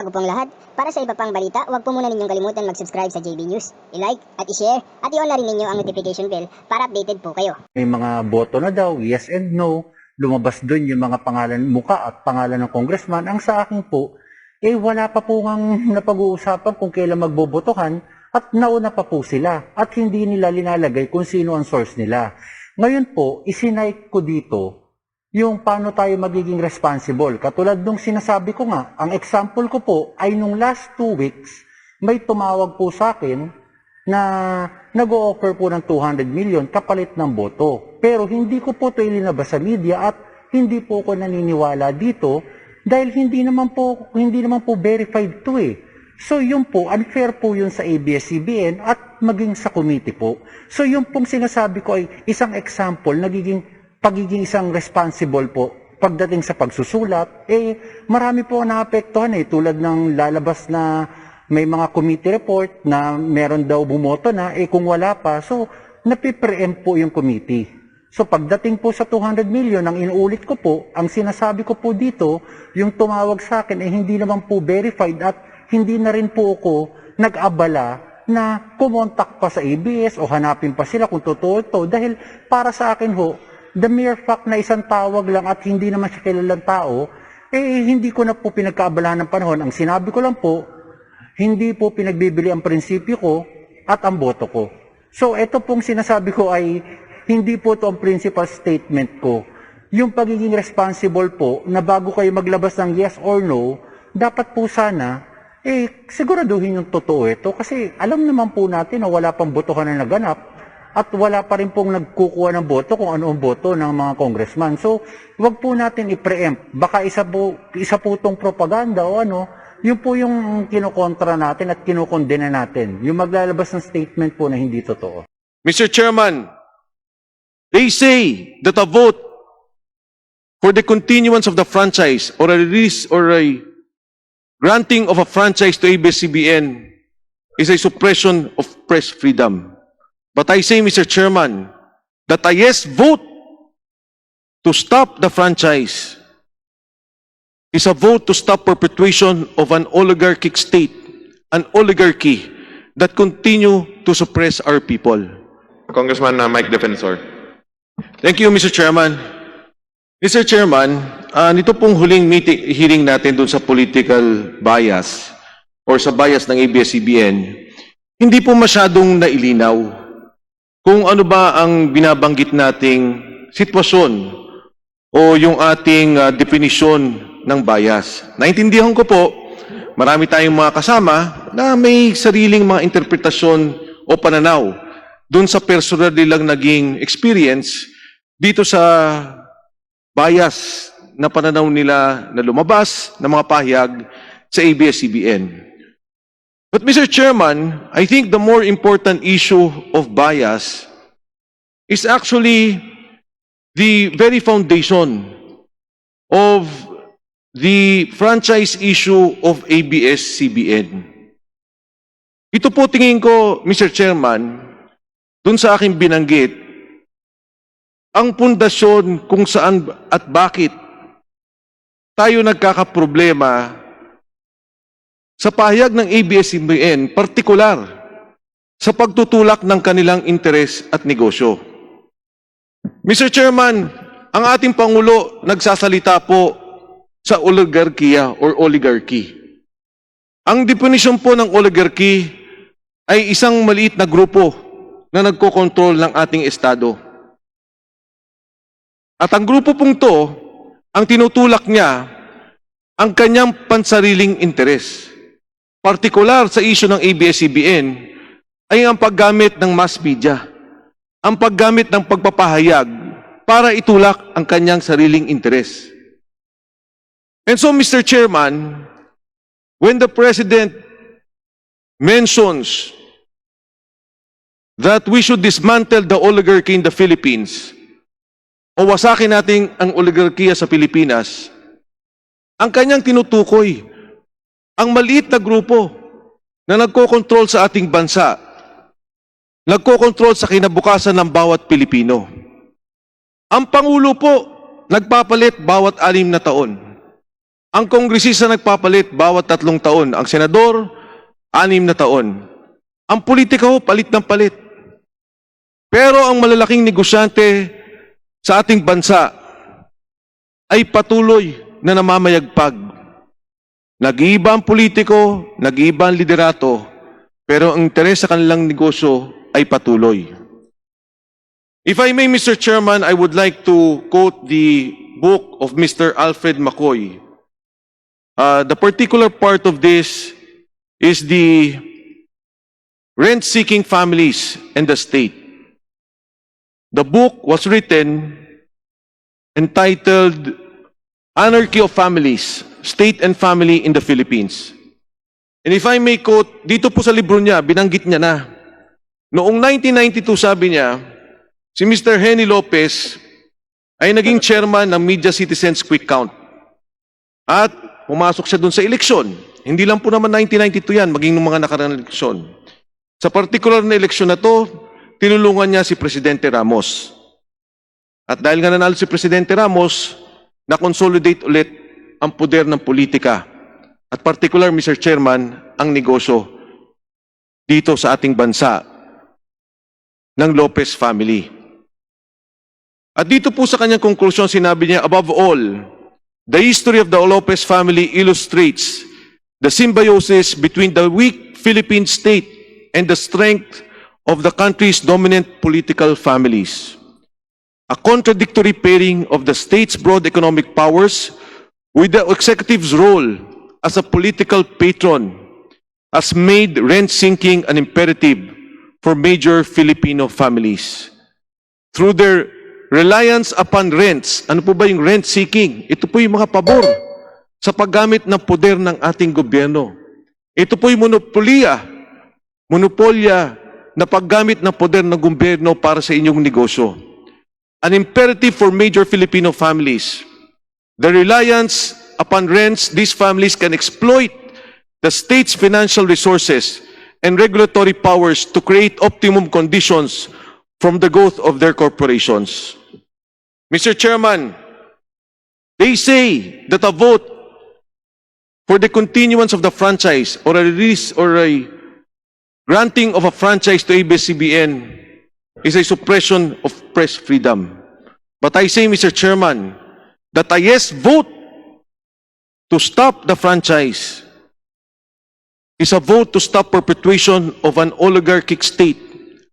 Bago pong lahat, para sa iba pang balita, huwag po muna ninyong kalimutan mag-subscribe sa JB News, i-like at i-share at i-on na rin ninyo ang notification bell para updated po kayo. May mga boto na daw, yes and no, lumabas doon yung mga pangalan, muka at pangalan ng congressman. Ang sa akin po, wala pa po ngang napag-uusapan kung kailan magbobotohan at nauna pa po sila at hindi nila linalagay kung sino ang source nila. Ngayon po, isinay ko dito yung paano tayo magiging responsible. Katulad nung sinasabi ko nga, ang example ko po ay nung last 2 weeks, may tumawag po sa akin na nag-o-offer po ng 200 million kapalit ng boto. Pero hindi ko po ito ilinabas sa media at hindi po ako naniniwala dito dahil hindi naman po verified to eh. So yun po, unfair po yun sa ABS-CBN at maging sa committee po. So yun pong sinasabi ko ay isang example, pagiging isang responsible po pagdating sa pagsusulat, marami po naapektuhan tulad ng lalabas na may mga committee report na meron daw bumoto na, kung wala pa, so napipreempt po yung committee. So pagdating po sa 200 million, ang inuulit ko po, ang sinasabi ko po dito, yung tumawag sa akin hindi naman po verified at hindi na rin po ako nag-abala na kumontak pa sa ABS o hanapin pa sila kung totoo ito dahil para sa akin ho, the mere fact na isang tawag lang at hindi naman siya kilalang tao, hindi ko na po pinagkaabalahan ng panahon. Ang sinabi ko lang po, hindi po pinagbibili ang prinsipyo ko at ang boto ko. So, ito pong sinasabi ko ay hindi po ito ang principal statement ko. Yung pagiging responsible po na bago kayo maglabas ng yes or no, dapat po sana, siguraduhin yung totoo ito. Kasi alam naman po natin na wala pang botohan na naganap. At wala pa rin pong nagkukuha ng boto kung ano ang boto ng mga congressman. So, wag po natin i-preempt. Baka isa po itong propaganda o ano, yun po yung kinokontra natin at kinukondena natin. Yung maglalabas ng statement po na hindi totoo. Mr. Chairman, they say that a vote for the continuance of the franchise or a release or a granting of a franchise to ABS-CBN is a suppression of press freedom. But I say, Mr. Chairman, that a yes vote to stop the franchise is a vote to stop perpetuation of an oligarchic state, an oligarchy that continue to suppress our people. Congressman Mike Defensor. Thank you, Mr. Chairman. Mr. Chairman, nito pong huling hearing natin dun sa political bias or sa bias ng ABS-CBN, hindi po masyadong nailinaw kung ano ba ang binabanggit nating sitwasyon o yung ating definisyon ng bias. Naintindihan ko po, marami tayong mga kasama na may sariling mga interpretasyon o pananaw dun sa personal nilang naging experience dito sa bias na pananaw nila na lumabas ng mga pahayag sa ABS-CBN. But Mr. Chairman, I think the more important issue of bias is actually the very foundation of the franchise issue of ABS-CBN. Ito po tingin ko, Mr. Chairman, dun sa aking binanggit, ang pundasyon kung saan at bakit tayo nagkakaproblema sa pahayag ng ABS-CBN, partikular sa pagtutulak ng kanilang interes at negosyo. Mr. Chairman, ang ating Pangulo nagsasalita po sa oligarkiya or oligarchy. Ang definisyon po ng oligarchy ay isang maliit na grupo na nagkokontrol ng ating Estado. At ang grupo pong to, ang tinutulak niya, ang kanyang pansariling interes. Partikular sa issue ng ABS-CBN ay ang paggamit ng mass media, ang paggamit ng pagpapahayag para itulak ang kanyang sariling interes. And so, Mr. Chairman, when the President mentions that we should dismantle the oligarchy in the Philippines o wasakin natin ang oligarkiya sa Pilipinas, ang kanyang tinutukoy ang maliit na grupo na nagkokontrol sa ating bansa, nagkokontrol sa kinabukasan ng bawat Pilipino. Ang Pangulo po, nagpapalit bawat 6 na taon. Ang kongresista nagpapalit bawat 3 taon. Ang senador, 6 na taon. Ang politika ho, palit ng palit. Pero ang malalaking negosyante sa ating bansa ay patuloy na namamayagpag. Nag-iiba ang politiko, nag-iiba ang liderato, pero ang interes sa kanilang negosyo ay patuloy. If I may, Mr. Chairman, I would like to quote the book of Mr. Alfred McCoy. The particular part of this is the rent-seeking families and the state. The book was written entitled Anarchy of Families, State and Family in the Philippines. And if I may quote, dito po sa libro niya, binanggit niya na, noong 1992 sabi niya, si Mr. Henny Lopez ay naging chairman ng Media Citizens Quick Count. At pumasok siya dun sa eleksyon. Hindi lang po naman 1992 yan, maging ng mga nakaraang eleksyon. Sa particular na eleksyon na to, tinulungan niya si Presidente Ramos. At dahil nga nanalo si Presidente Ramos, na-consolidate ulit ang poder ng politika. At particular, Mr. Chairman, ang negosyo dito sa ating bansa ng Lopez family. At dito po sa kanyang konklusyon, sinabi niya, above all, the history of the Lopez family illustrates the symbiosis between the weak Philippine state and the strength of the country's dominant political families. A contradictory pairing of the state's broad economic powers with the executive's role as a political patron has made rent-sinking an imperative for major Filipino families. Through their reliance upon rents, ano po ba yung rent-seeking? Ito po yung mga pabor sa paggamit ng poder ng ating gobyerno. Ito po yung monopolya na paggamit ng poder ng gobyerno para sa inyong negosyo. An imperative for major Filipino families. The reliance upon rents, these families can exploit the state's financial resources and regulatory powers to create optimum conditions from the growth of their corporations. Mr. Chairman, they say that a vote for the continuance of the franchise or a release or a granting of a franchise to Abs-Cbn is a suppression of press freedom. But I say, Mr. Chairman, that a yes vote to stop the franchise is a vote to stop perpetuation of an oligarchic state,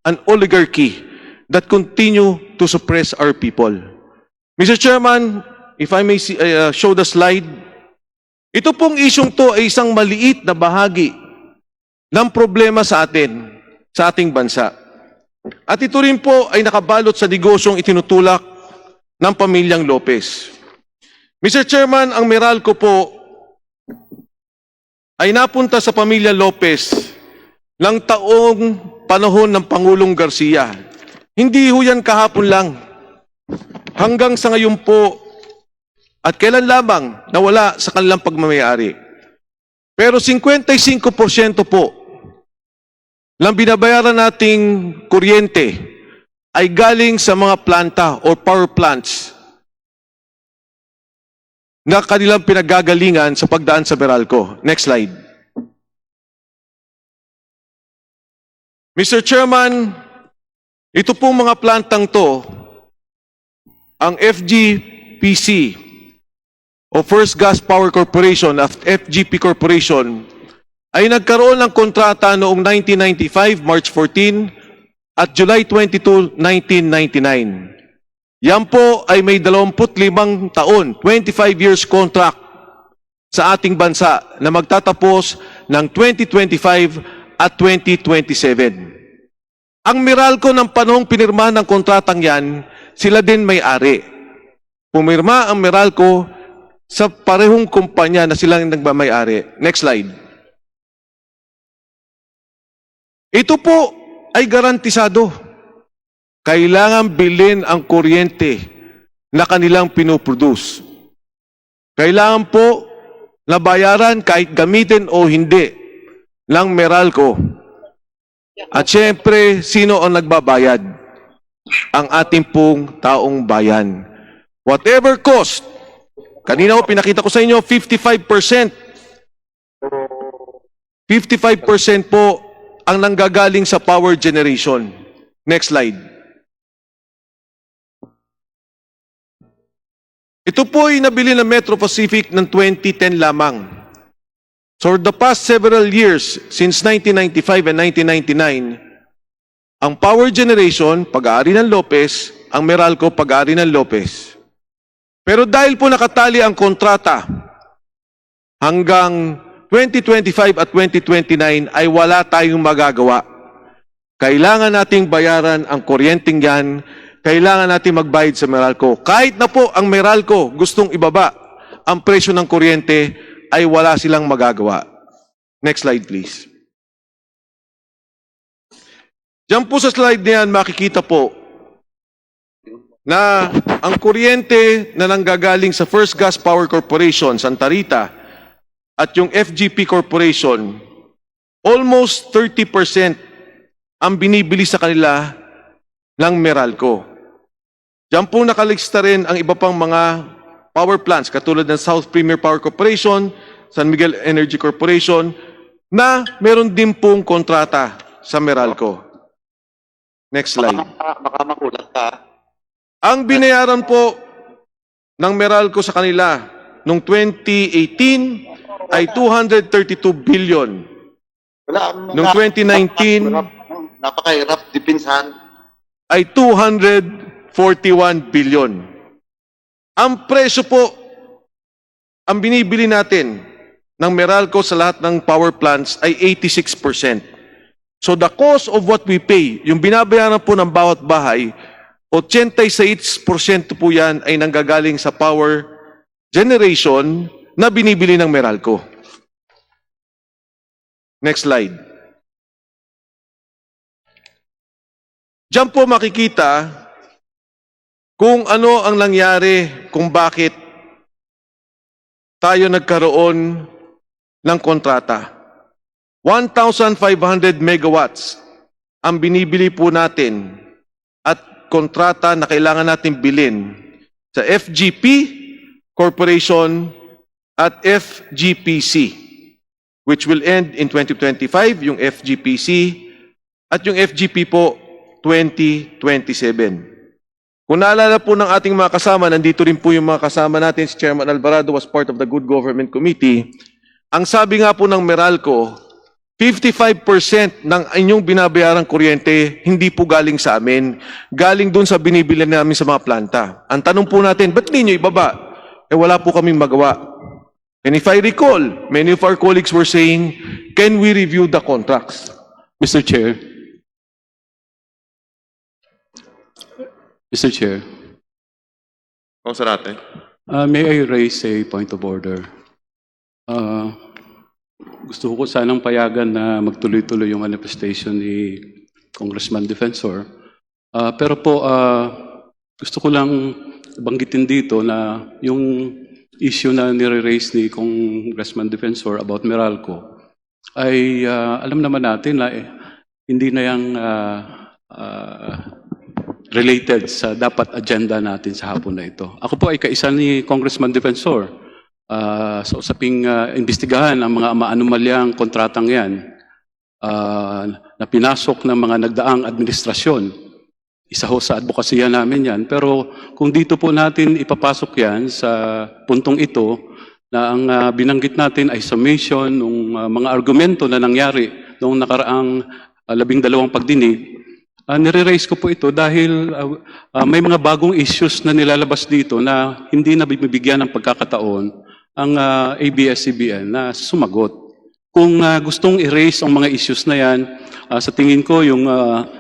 an oligarchy that continue to suppress our people. Mr. Chairman, if I may show the slide, ito pong isyong to ay isang maliit na bahagi ng problema sa atin, sa ating bansa. At ito rin po ay nakabalot sa negosyong itinutulak ng pamilyang Lopez. Mr. Chairman, ang MERALCO po ay napunta sa pamilya Lopez ng taong panahon ng Pangulong Garcia. Hindi ho yan kahapon lang. Hanggang sa ngayon po, at kailan lamang nawala sa kanilang pagmamayari. Pero 55% po ng binabayaran nating kuryente ay galing sa mga planta o power plants na kanilang pinagagalingan sa pagdaan sa MERALCO. Next slide. Mr. Chairman, ito pong mga plantang to, ang FGPC o First Gas Power Corporation at FGP Corporation ay nagkaroon ng kontrata noong 1995, March 14 at July 22, 1999. Yan po ay may 25 taon, 25 years contract sa ating bansa na magtatapos ng 2025 at 2027. Ang MERALCO ng panahong pinirma ng kontratang yan, sila din may-ari. Pumirma ang MERALCO sa parehong kumpanya na silang nagmamay-ari. Next slide. Ito po ay garantisado. Kailangan bilhin ang kuryente na kanilang pinoproduce. Kailangan po na bayaran kahit gamitin o hindi ng MERALCO. At syempre, sino ang nagbabayad? Ang ating pong taong bayan. Whatever cost Kanina ko pinakita ko sa inyo 55%. 55% po ang nanggagaling sa power generation. Next slide. Ito po ay nabili ng Metro Pacific ng 2010 lamang. So for the past several years, since 1995 and 1999, ang power generation, pag-aari ng Lopez, ang Meralco, pag-aari ng Lopez. Pero dahil po nakatali ang kontrata hanggang 2025 at 2029 ay wala tayong magagawa. Kailangan nating bayaran ang kuryenteng yan, kailangan natin magbayad sa Meralco. Kahit na po ang Meralco gustong ibaba ang presyo ng kuryente, ay wala silang magagawa. Next slide please. Diyan po sa slide na yan, makikita po na ang kuryente na nanggagaling sa First Gas Power Corporation, Santa Rita, at yung FGP Corporation, almost 30% ang binibili sa kanila ng Meralco. Diyan po nakalista rin ang iba pang mga power plants katulad ng South Premier Power Corporation, San Miguel Energy Corporation, na meron din pong kontrata sa Meralco. Next slide. Baka makulat ka. Ang binayaran po ng Meralco sa kanila noong 2018 ay 232 billion. Noong 2019 napakahirap dipinsahan. ay 241 billion. Ang presyo po, ang binibili natin ng Meralco sa lahat ng power plants ay 86%. So the cost of what we pay, yung binabayaran po ng bawat bahay, 86% po yan ay nanggagaling sa power generation na binibili ng Meralco. Next slide. Diyan po makikita kung ano ang nangyari, kung bakit tayo nagkaroon ng kontrata. 1,500 megawatts ang binibili po natin at kontrata na kailangan natin bilhin sa FGP Corporation at FGPC, which will end in 2025, yung FGPC, at yung FGP po 2027. Kung naalala po ng ating mga kasama, nandito rin po yung mga kasama natin, si Chairman Alvarado was part of the Good Government Committee. Ang sabi nga po ng Meralco, 55% ng inyong binabayarang kuryente hindi po galing sa amin, galing dun sa binibili namin sa mga planta. Ang tanong po natin, ba't di nyo ibaba? Eh wala po kaming magawa. And if I recall, many of our colleagues were saying, can we review the contracts? Mr. Chair. Mr. Chair, Congressman. may I raise a point of order? Gusto ko sanang payagan na magtuloy-tuloy yung manifestation ni Congressman Defensor. Pero po, gusto ko lang banggitin dito na yung issue na nire-raise ni Congressman Defensor about Meralco ay alam naman natin na hindi na yung related sa dapat agenda natin sa hapon na ito. Ako po ay kaisa ni Congressman Defensor sa usaping imbestigahan ang mga maanomalyang kontratang yan na pinasok ng mga nagdaang administrasyon. Isa ho sa advokasya namin yan. Pero kung dito po natin ipapasok yan sa puntong ito na ang binanggit natin ay summation ng mga argumento na nangyari noong nakaraang 12 pagdinig, nire-raise ko po ito dahil may mga bagong issues na nilalabas dito na hindi na bibigyan ng pagkakataon ang ABS-CBN na sumagot. Kung gustong i-raise ang mga issues na yan, sa tingin ko yung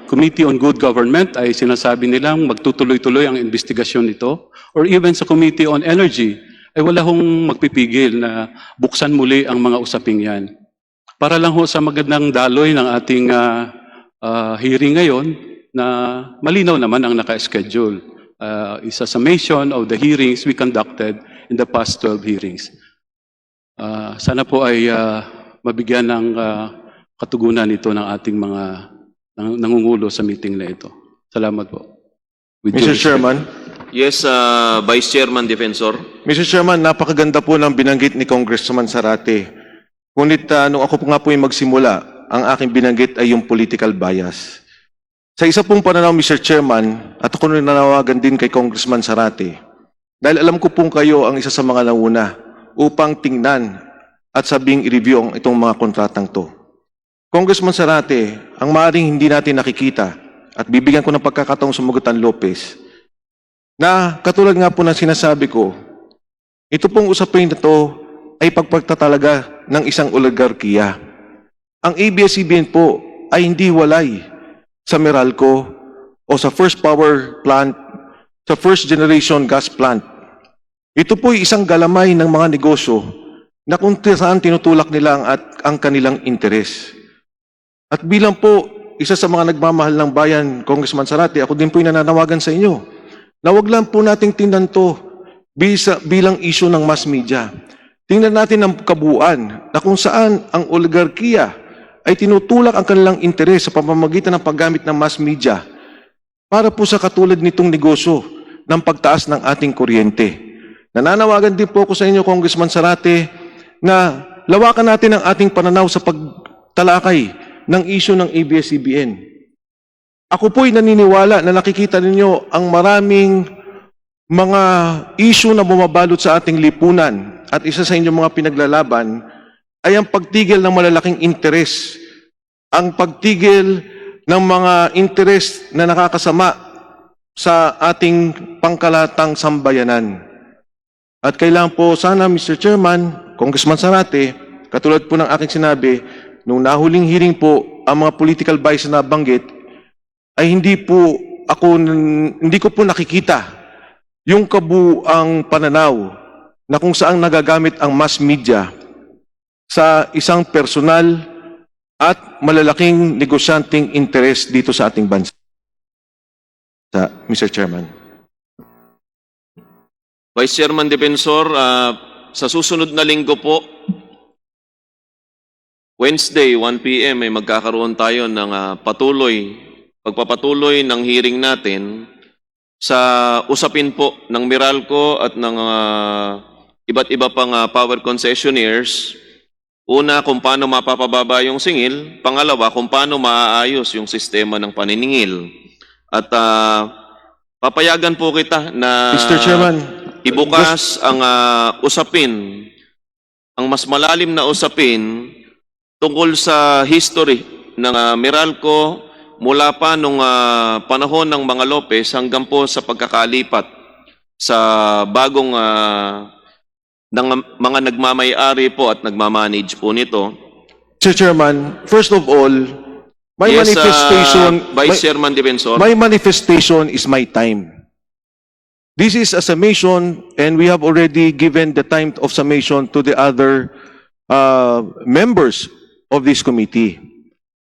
Committee on Good Government ay sinasabi nilang magtutuloy-tuloy ang investigasyon nito, or even sa Committee on Energy ay wala hong magpipigil na buksan muli ang mga usaping yan. Para lang ho sa magandang daloy ng ating hearing ngayon na malinaw naman ang naka-schedule. Is a summation of the hearings we conducted in the past 12 hearings. Sana po ay mabigyan ng katugunan ito ng ating mga nangungulo sa meeting na ito. Salamat po. With due Mr. respect. Chairman, Yes, Vice Chairman Defensor. Mr. Chairman, napakaganda po ng binanggit ni Congressman Zarate. Ngunit nung ako po nga po yung magsimula, ang aking binanggit ay yung political bias. Sa isa pong pananaw, Mr. Chairman, at ako nanawagan din kay Congressman Zarate, dahil alam ko pong kayo ang isa sa mga nauna upang tingnan at sabing i-review itong mga kontratang to. Congressman Zarate, ang maaaring hindi natin nakikita at bibigyan ko ng pagkakataong sumagot ang Lopez, na katulad nga po ng sinasabi ko, ito pong usapin na to ay pagpagtatalaga ng isang oligarkiya. Ang ABS-CBN po ay hindi walay sa MERALCO o sa first power plant, sa first generation gas plant. Ito po ay isang galamay ng mga negosyo na kung saan tinutulak nila ang kanilang interes. At bilang po isa sa mga nagmamahal ng bayan, Congressman Zarate, ako din po ay nananawagan sa inyo na wag lang po nating tingnan to bilang issue ng mass media. Tingnan natin ang kabuuan na kung saan ang oligarkiya ay tinutulak ang kanilang interes sa pamamagitan ng paggamit ng mass media para po sa katulad nitong negosyo ng pagtaas ng ating kuryente. Nananawagan din po ako sa inyo, Congressman Zarate, na lawakan natin ang ating pananaw sa pagtalakay ng issue ng ABS-CBN. Ako po'y naniniwala na nakikita ninyo ang maraming mga issue na bumabalot sa ating lipunan at isa sa inyong mga pinaglalaban ay ang pagtigil ng malalaking interes, ang pagtigil ng mga interes na nakakasama sa ating pangkalatang sambayanan. At kailangan po sana, Mr. Chairman, Congressman Zarate, katulad po ng aking sinabi, nung nahuling hearing po, ang mga political bias na nabanggit, ay hindi ko po nakikita yung kabuang pananaw na kung saan nagagamit ang mass media sa isang personal at malalaking negosyanteng interes dito sa ating bansa. Mr. Chairman. Vice Chairman Defensor, sa susunod na linggo po, Wednesday, 1 p.m. ay magkakaroon tayo ng pagpapatuloy ng hearing natin sa usapin po ng MERALCO at ng iba't iba pang power concessionaires. Una, kung paano mapapababa yung singil. Pangalawa, kung paano maaayos yung sistema ng paniningil. At papayagan po kita na Mr. Chairman, ibukas ang usapin, ang mas malalim na usapin tungkol sa history ng MERALCO mula pa nung panahon ng mga Lopez hanggang po sa pagkakalipat sa bagong ng mga nagmamay-ari po at nagmamanage po nito. Mr. Chairman, first of all, my Yes, manifestation, Vice Chairman Defensor. my manifestation is my time. This is a summation, and we have already given the time of summation to the other members of this committee.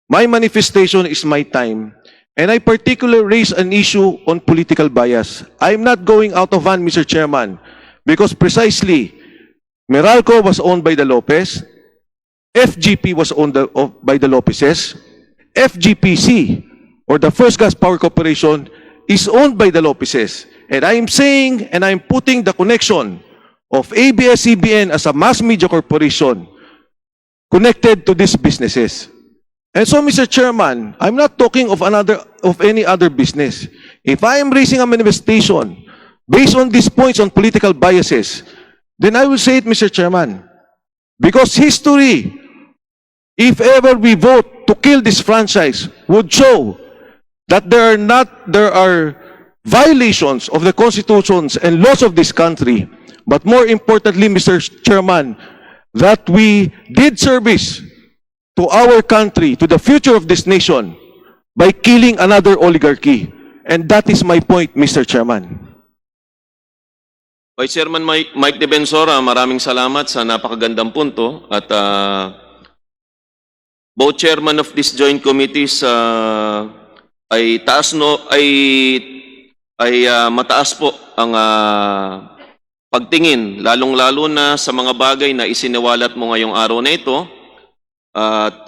My manifestation is my time, and I particularly raise an issue on political bias. I'm not going out of hand, Mr. Chairman, because precisely MERALCO was owned by the Lopez, FGP was owned by the Lopezes, FGPC, or the First Gas Power Corporation, is owned by the Lopezes. And I'm saying, and I'm putting the connection of ABS-CBN as a mass media corporation connected to these businesses. And so, Mr. Chairman, I'm not talking of any other business. If I am raising a manifestation based on these points on political biases, then I will say it, Mr. Chairman. Because history, if ever we vote to kill this franchise, would show that there are violations of the constitutions and laws of this country. But more importantly, Mr. Chairman, that we did service to our country, to the future of this nation, by killing another oligarchy. And that is my point, Mr. Chairman. Vice Chairman Mike Defensor, maraming salamat sa napakagandang punto. At both chairman of these joint committees ay mataas po ang pagtingin, lalong-lalo na sa mga bagay na isiniwalat mo ngayong araw na ito. At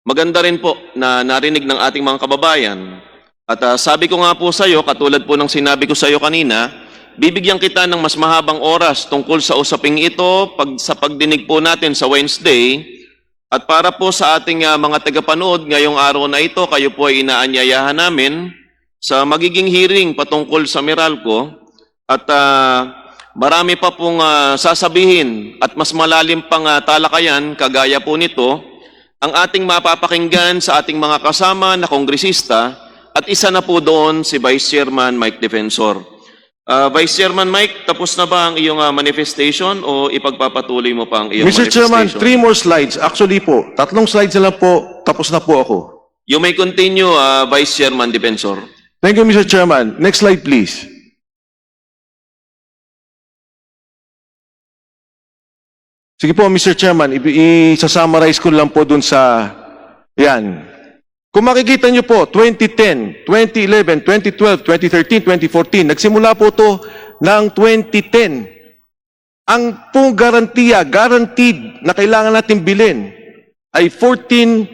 maganda rin po na narinig ng ating mga kababayan At sabi ko nga po sa iyo, katulad po ng sinabi ko sa iyo kanina, bibigyan kita ng mas mahabang oras tungkol sa usaping ito sa pagdinig po natin sa Wednesday. At para po sa ating mga tagapanood ngayong araw na ito, kayo po ay inaanyayahan namin sa magiging hearing patungkol sa Meralco. At marami pa pong sasabihin at mas malalim pang talakayan kagaya po nito ang ating mapapakinggan sa ating mga kasama na kongresista at isa na po doon si Vice Chairman Mike Defensor. Vice Chairman Mike, tapos na ba ang iyong manifestation o ipagpapatuloy mo pa ang iyong Mr. Chairman, manifestation? 3 more slides. Actually po, 3 slides na lang po, tapos na po ako. You may continue, Vice Chairman Defensor. Thank you, Mr. Chairman. Next slide, please. Sige po, Mr. Chairman, i-summarize ko lang po dun sa, yan. Kung makikita nyo po, 2010, 2011, 2012, 2013, 2014, nagsimula po to ng 2010. Ang pong garantiya, guaranteed na kailangan natin bilhin ay 14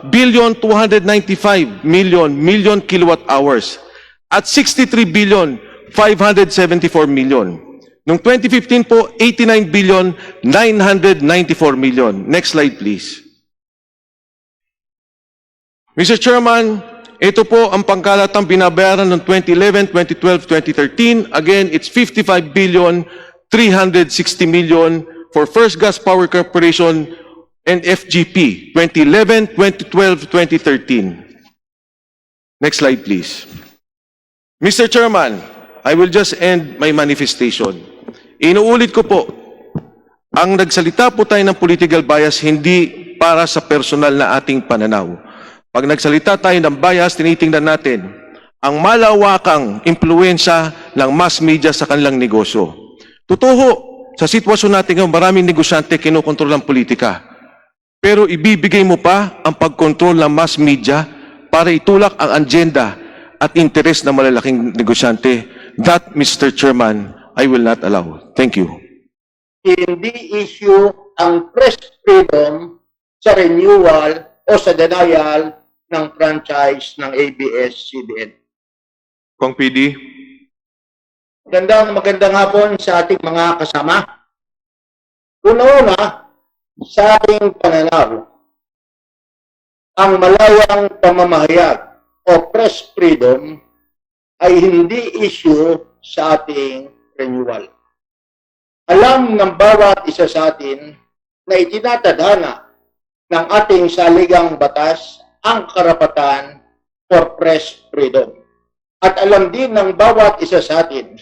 billion 295 million kilowatt hours at 63 billion 574 million. Noong 2015 po, 89 billion 994 million. Next slide please. Mr. Chairman, ito po ang pangkalatang binabayaran ng 2011, 2012, 2013. Again, it's 55 billion 360 million for First Gas Power Corporation and FGP, 2011, 2012, 2013. Next slide, please. Mr. Chairman, I will just end my manifestation. Inuulit ko po, ang nagsalita po tayo ng political bias hindi para sa personal na ating pananaw. Pag nagsalita tayo ng bias, tinitingnan natin ang malawakang impluensya ng mass media sa kanilang negosyo. Totoo, sa sitwasyon natin ngayon, maraming negosyante kinokontrol ang politika. Pero ibibigay mo pa ang pagkontrol ng mass media para itulak ang agenda at interes ng malalaking negosyante. That, Mr. Chairman, I will not allow. Thank you. Hindi issue ang press freedom sa renewal o sa denial ng franchise ng ABS-CBN. Kong PD. Magandang hapon sa ating mga kasama. Una-una, sa ating pananaw, ang malayang pamamahayag o press freedom ay hindi issue sa ating renewal. Alam ng bawat isa sa atin na itinatadhana ng ating saligang batas ang karapatan for press freedom. At alam din ng bawat isa sa atin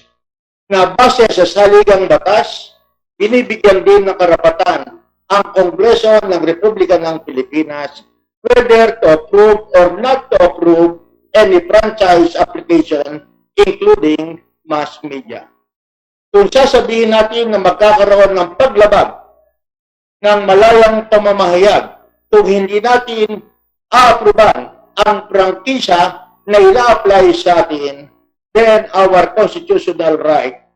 na base sa saligang batas, binibigyan din ng karapatan ang Kongreso ng Republika ng Pilipinas whether to approve or not to approve any franchise application including mass media. Kung sasabihin natin na magkakaroon ng paglabag ng malayang pamamahayag kung hindi natin a-approvean ang prangkisa na ila-apply sa atin, then our constitutional right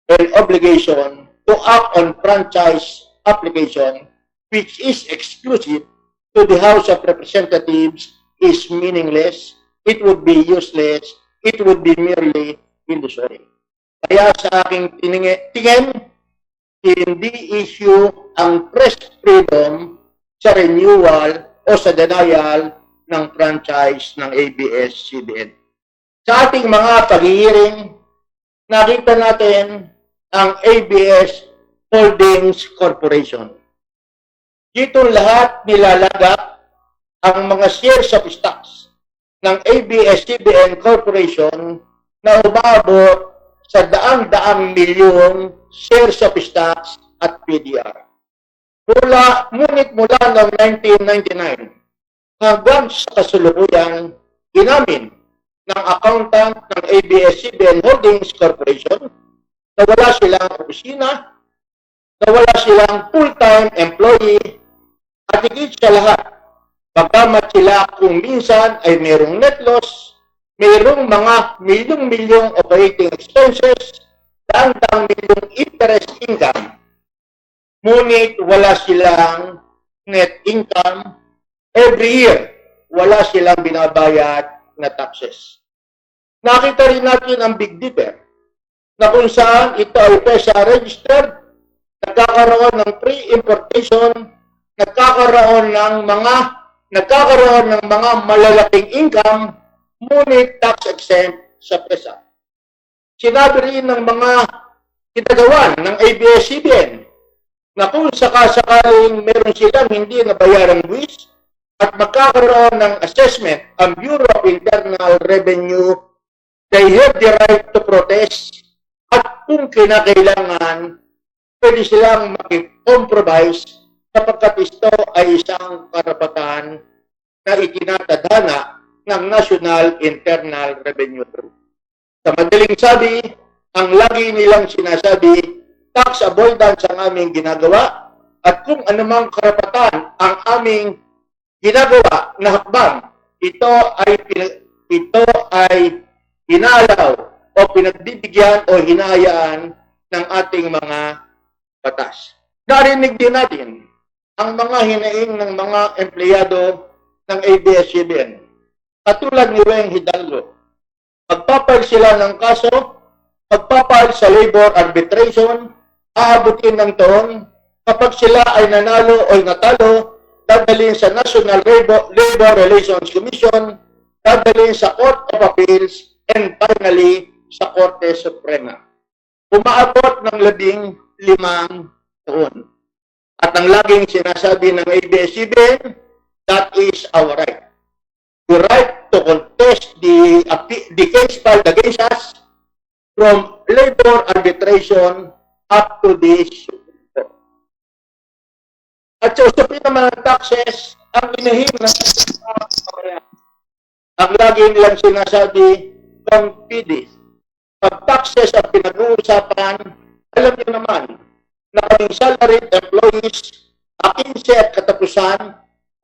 and obligation to act on franchise application, which is exclusive to the House of Representatives, is meaningless, it would be useless, it would be merely illusory. Kaya sa aking tingin, hindi issue ang press freedom sa renewal o sa denial ng franchise ng ABS-CBN. Sa ating mga pag-hearing, nakita natin ang ABS Holdings Corporation. Dito lahat nilalagak ang mga shares of stocks ng ABS-CBN Corporation na umabot sa daang-daang milyong shares of stocks at PDR. Ngunit mula noong 1999 hanggang sa kasalukuyan, inamin ng accountant ng ABS-CBN Holdings Corporation na wala silang opisina, na wala silang full-time employee, at higit sa lahat, pagkamat sila kung minsan ay mayroong net loss, mayroong mga milyong-milyong operating expenses, daang-daang milyong interest income, ngunit wala silang net income. Every year, wala silang binabayad na taxes. Nakita rin natin ang Big Dipper na kung saan ito ay PESA registered, nagkakaroon ng pre-importation, nagkakaroon ng mga malalaking income, ngunit tax exempt sa PESA. Sinabi rin ng mga kinagawan ng ABS-CBN na kung sakasakaling meron silang hindi nabayarang buwis at magkakaroon ng assessment ang Bureau of Internal Revenue, they have the right to protest at kung kinakailangan, pwede silang makipompromise kapag ito ay isang karapatan na itinatadhana ng National Internal Revenue. Sa madaling sabi, ang lagi nilang sinasabi, tax avoidance ang aming ginagawa at kung anumang karapatan ang aming ginagawa na hakbang, ito ay inaalaw o pinagbibigyan o hinahayaan ng ating mga batas. Narinig din natin ang mga hinaing ng mga empleyado ng ABS-CBN. Katulad ni Weng Hidalgo, magpapile sila ng kaso, magpapile sa labor arbitration, aabutin ng taon, kapag sila ay nanalo o natalo, dadalhin sa National Labor Relations Commission, dadalhin sa Court of Appeals, and finally, sa Korte Suprema. Umaabot ng 15 taon. At ang laging sinasabi ng ABS-CBN, that is our right. The right to contest the case filed against us from labor arbitration up to this Supreme Court. At sa usapin naman ng taxes, ang inahim ng ang lagi nilang sinasabi, Cong PD. Pag taxes ang pinag-uusapan, alam niyo naman na kaming salaried employees, 15 at katapusan,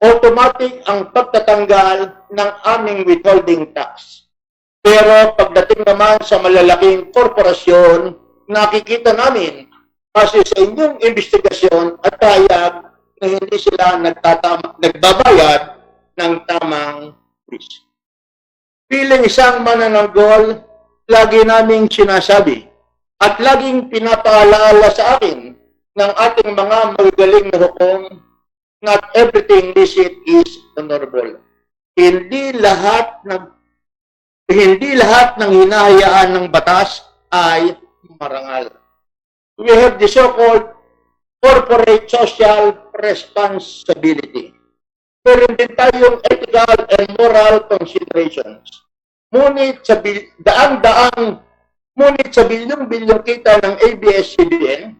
automatic ang pagtatanggal ng aming withholding tax. Pero pagdating naman sa malalaking korporasyon, nakikita namin kasi sa inyong investigasyon at pahayag na hindi sila nagbabayad ng tamang risk. Bilang isang manananggol, lagi naming sinasabi at laging pinapaalala sa akin ng ating mga magagaling na hukom, not everything licit is honorable. Hindi lahat ng hinahayaan ng batas ay marangal. We have the so-called corporate social responsibility. Meron din tayong ethical and moral considerations. Ngunit sa bilyong-bilyong kita ng ABS-CBN,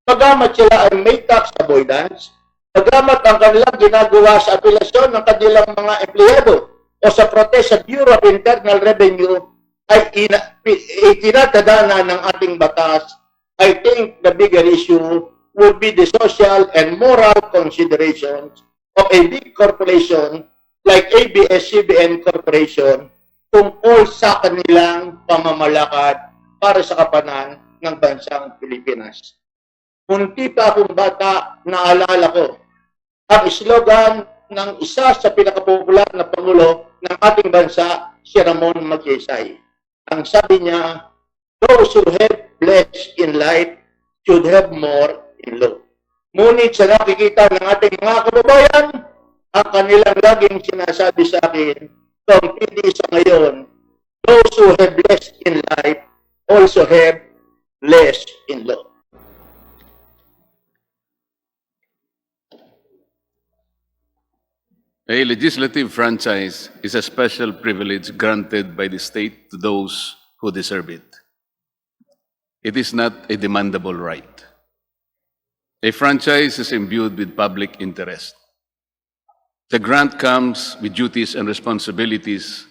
pagamat sila ay may tax avoidance, pagamat ang kanilang ginagawa sa apelasyon ng kanilang mga empleyado o sa protest sa Bureau of Internal Revenue ay itinatadhana ng ating batas, I think the bigger issue would be the social and moral considerations of a big corporation like ABS-CBN Corporation tungkol sa kanilang pamamalakad para sa kapakanan ng bansang Pilipinas. Munti pa akong bata, naalala ko ang slogan ng isa sa pinakapopular na pangulo ng ating bansa, si Ramon Magsaysay. Ang sabi niya, those who have blessed in life should have more in law. Ngunit sa nakikita ng ating mga kababayan, ang kanilang laging sinasabi sa akin, kung hindi sa ngayon, those who have blessed in life also have less in law. A legislative franchise is a special privilege granted by the state to those who deserve it. It is not a demandable right. A franchise is imbued with public interest. The grant comes with duties and responsibilities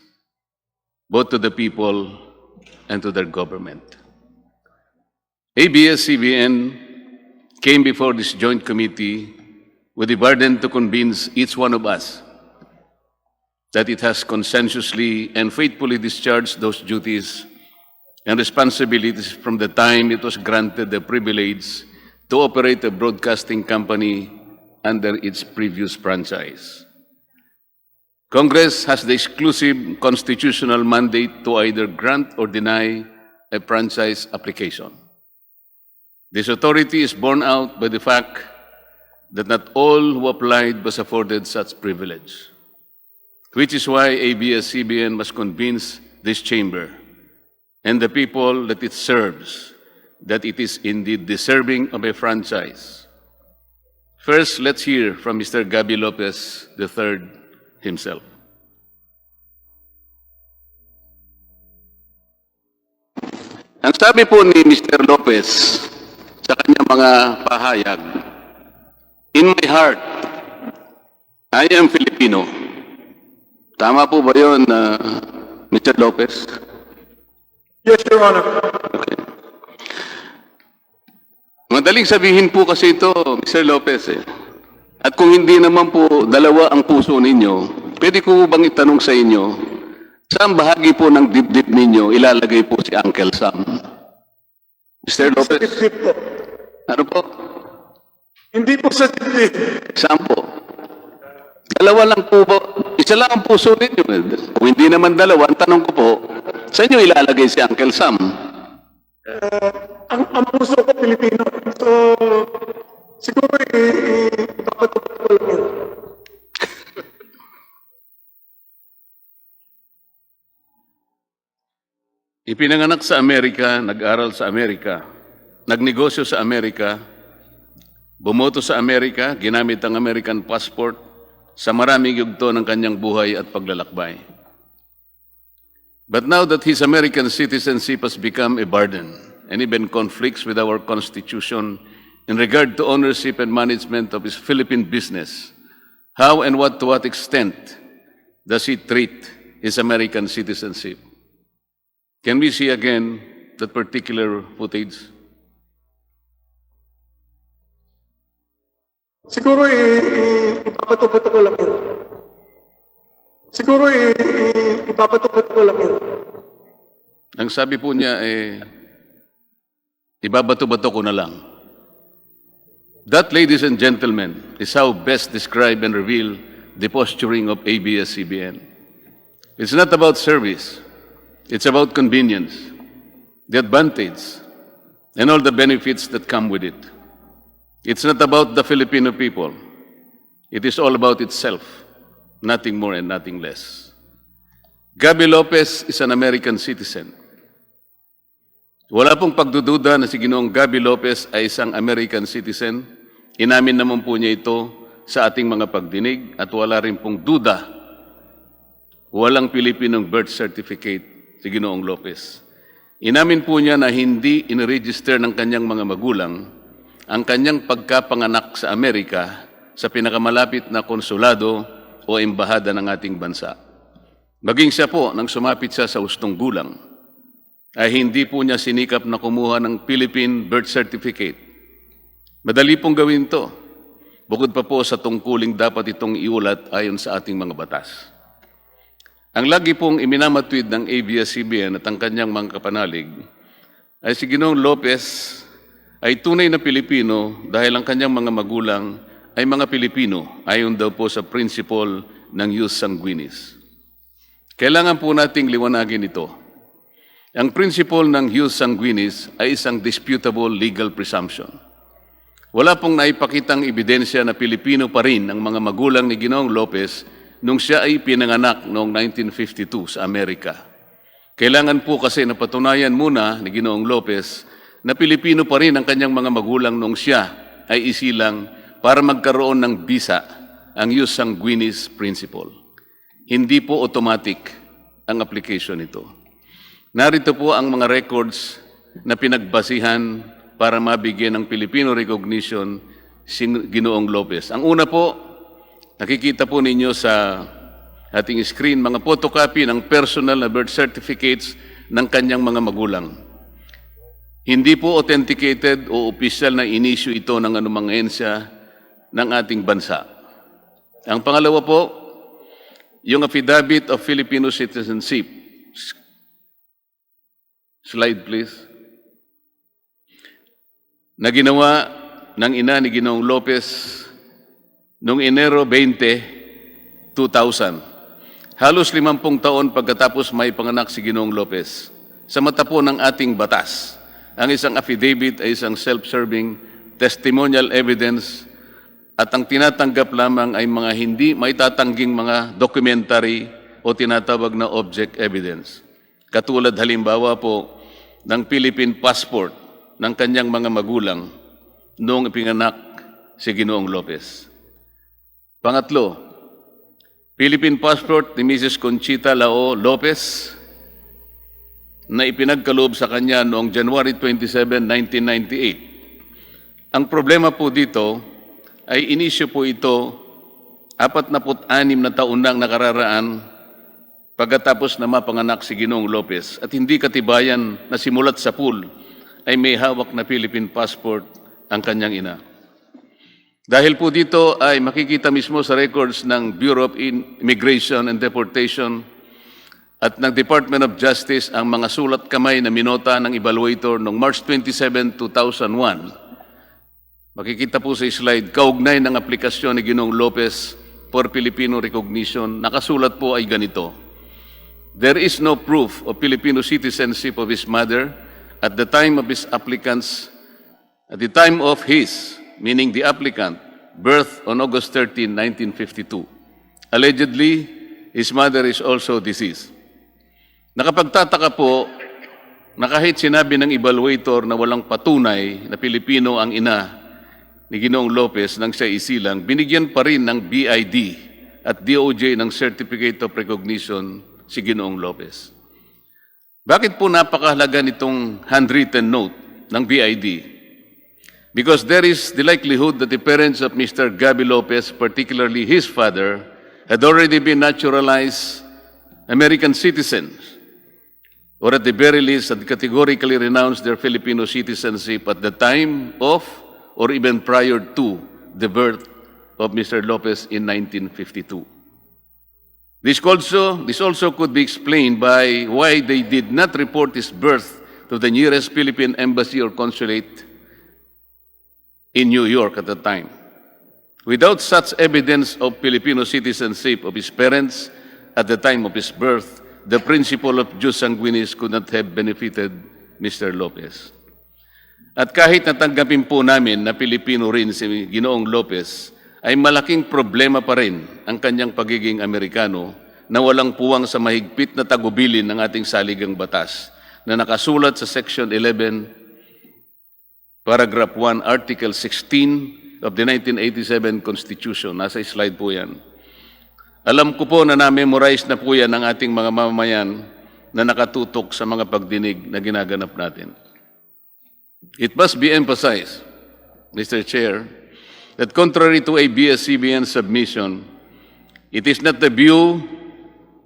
both to the people and to their government. ABS-CBN came before this joint committee with the burden to convince each one of us that it has consensuously and faithfully discharged those duties and responsibilities from the time it was granted the privilege to operate a broadcasting company under its previous franchise. Congress has the exclusive constitutional mandate to either grant or deny a franchise application. This authority is borne out by the fact that not all who applied was afforded such privilege, which is why ABS-CBN must convince this chamber and the people that it serves that it is indeed deserving of a franchise. First, let's hear from Mr. Gaby Lopez III himself. Ang sabi po ni Mr. Lopez sa kanyang mga pahayag, "In my heart, I am Filipino." Tama po ba yun, Mr. Lopez? Yes, Your Honor. Okay. Madaling sabihin po kasi ito, Mr. Lopez. At kung hindi naman po dalawa ang puso ninyo, pwede ko bang itanong sa inyo, saan bahagi po ng dibdib ninyo ilalagay po si Uncle Sam? Mr. Lopez? Sa dibdib po. Ano po? Hindi po sa dibdib. Saan po? Dalawa lang po ba? Isa lang ang puso ninyo. Kung hindi naman dalawa, ang tanong ko po, saan nyo ilalagay si Uncle Sam? Ang puso ko Pilipino. So, siguro ipapatupad ko lang yun. Ipinanganak sa Amerika, nag-aral sa Amerika, nagnegosyo sa Amerika, bumoto sa Amerika, ginamit ang American passport sa maraming yugto ng kanyang buhay at paglalakbay. But now that his American citizenship has become a burden and even conflicts with our Constitution in regard to ownership and management of his Philippine business, how and to what extent does he treat his American citizenship? Can we see again that particular footage? Siguro ipapatupad ko lang yun. Siguro ipapatupad ko lang yun. Ang sabi po niya, ibabato-bato ko na lang. That, ladies and gentlemen, is how best describe and reveal the posturing of ABS-CBN. It's not about service. It's about convenience, the advantage, and all the benefits that come with it. It's not about the Filipino people. It is all about itself, nothing more and nothing less. Gaby Lopez is an American citizen. Wala pong pagdududa na si Ginoong Gaby Lopez ay isang American citizen. Inamin naman po niya ito sa ating mga pagdinig at wala rin pong duda. Walang Pilipinong birth certificate si Ginoong Lopez. Inamin po niya na hindi iniregister ng kanyang mga magulang ang kanyang pagkapanganak sa Amerika sa pinakamalapit na konsulado o embahada ng ating bansa. Maging siya po, nang sumapit siya sa hustong gulang, ay hindi po niya sinikap na kumuha ng Philippine birth certificate. Madali pong gawin to. Bukod pa po sa tungkuling dapat itong iulat ayon sa ating mga batas. Ang lagi pong iminamatwid ng ABS-CBN at ang kanyang mga kapanalig ay si Ginoong Lopez ay tunay na Pilipino dahil ang kanyang mga magulang ay mga Pilipino ayon daw po sa principle ng jus sanguinis. Kailangan po nating liwanagin ito. Ang principle ng jus sanguinis ay isang disputable legal presumption. Wala pong naipakitang ebidensya na Pilipino pa rin ang mga magulang ni Ginoong Lopez nung siya ay pinanganak noong 1952 sa Amerika. Kailangan po kasi napatunayan muna ni Ginoong Lopez na Pilipino pa rin ang kanyang mga magulang nung siya ay isilang para magkaroon ng visa, ang jus sanguinis principle. Hindi po automatic ang application nito. Narito po ang mga records na pinagbasihan para mabigyan ng Filipino recognition si Ginoong Lopez. Ang una po, nakikita po ninyo sa ating screen, mga photocopy ng personal na birth certificates ng kanyang mga magulang. Hindi po authenticated o official na in-issue ito ng anumang ahensya ng ating bansa. Ang pangalawa po, yung affidavit of Filipino citizenship. Slide please. Na ginawa ng ina ni Ginoong Lopez noong Enero 20, 2000. halos 50 taon pagkatapos may panganak si Ginoong Lopez. Sa mata po ng ating batas, ang isang affidavit ay isang self-serving testimonial evidence at ang tinatanggap lamang ay mga hindi maitatangging mga documentary o tinatawag na object evidence. Katulad halimbawa po ng Philippine passport ng kanyang mga magulang noong ipinganak si Ginoong Lopez. Pangatlo, Philippine passport ni Mrs. Conchita Lao Lopez na ipinagkaloob sa kanya noong January 27, 1998. Ang problema po dito ay inisyu po ito 46 na taon nang nakararaan pagkatapos na mapanganak si Ginoong Lopez at hindi katibayan na simulat sa pool ay may hawak na Philippine passport ang kanyang ina. Dahil po dito ay makikita mismo sa records ng Bureau of Immigration and Deportation at ng Department of Justice ang mga sulat kamay na minota ng evaluator noong March 27, 2001. Makikita po sa slide, kaugnay ng aplikasyon ni Ginoong Lopez for Filipino recognition, nakasulat po ay ganito. There is no proof of Filipino citizenship of his mother at the time of his applicants, at the time of his, meaning the applicant, birth on August 13, 1952. Allegedly, his mother is also deceased. Nakapagtataka po na kahit sinabi ng evaluator na walang patunay na Pilipino ang ina ni Ginoong Lopez nang siya isilang, binigyan pa rin ng BID at DOJ ng Certificate of Recognition si Ginoong Lopez. Bakit po napakahalaga nitong handwritten note ng BID? Because there is the likelihood that the parents of Mr. Gabi Lopez, particularly his father, had already been naturalized American citizens, or at the very least had categorically renounced their Filipino citizenship at the time of or even prior to the birth of Mr. Lopez in 1952. This also could be explained by why they did not report his birth to the nearest Philippine embassy or consulate in New York at the time. Without such evidence of Filipino citizenship of his parents at the time of his birth, the principle of jus sanguinis could not have benefited Mr. Lopez. At kahit natanggapin po namin na Pilipino rin si Ginoong Lopez, ay malaking problema pa rin ang kanyang pagiging Amerikano na walang puwang sa mahigpit na tagubilin ng ating saligang batas na nakasulat sa Section 11, Paragraph 1, Article 16 of the 1987 Constitution. Nasa slide po yan. Alam ko po na na-memorize na po yan ng ating mga mamamayan na nakatutok sa mga pagdinig na ginaganap natin. It must be emphasized, Mr. Chair, that contrary to ABS-CBN submission, it is not the view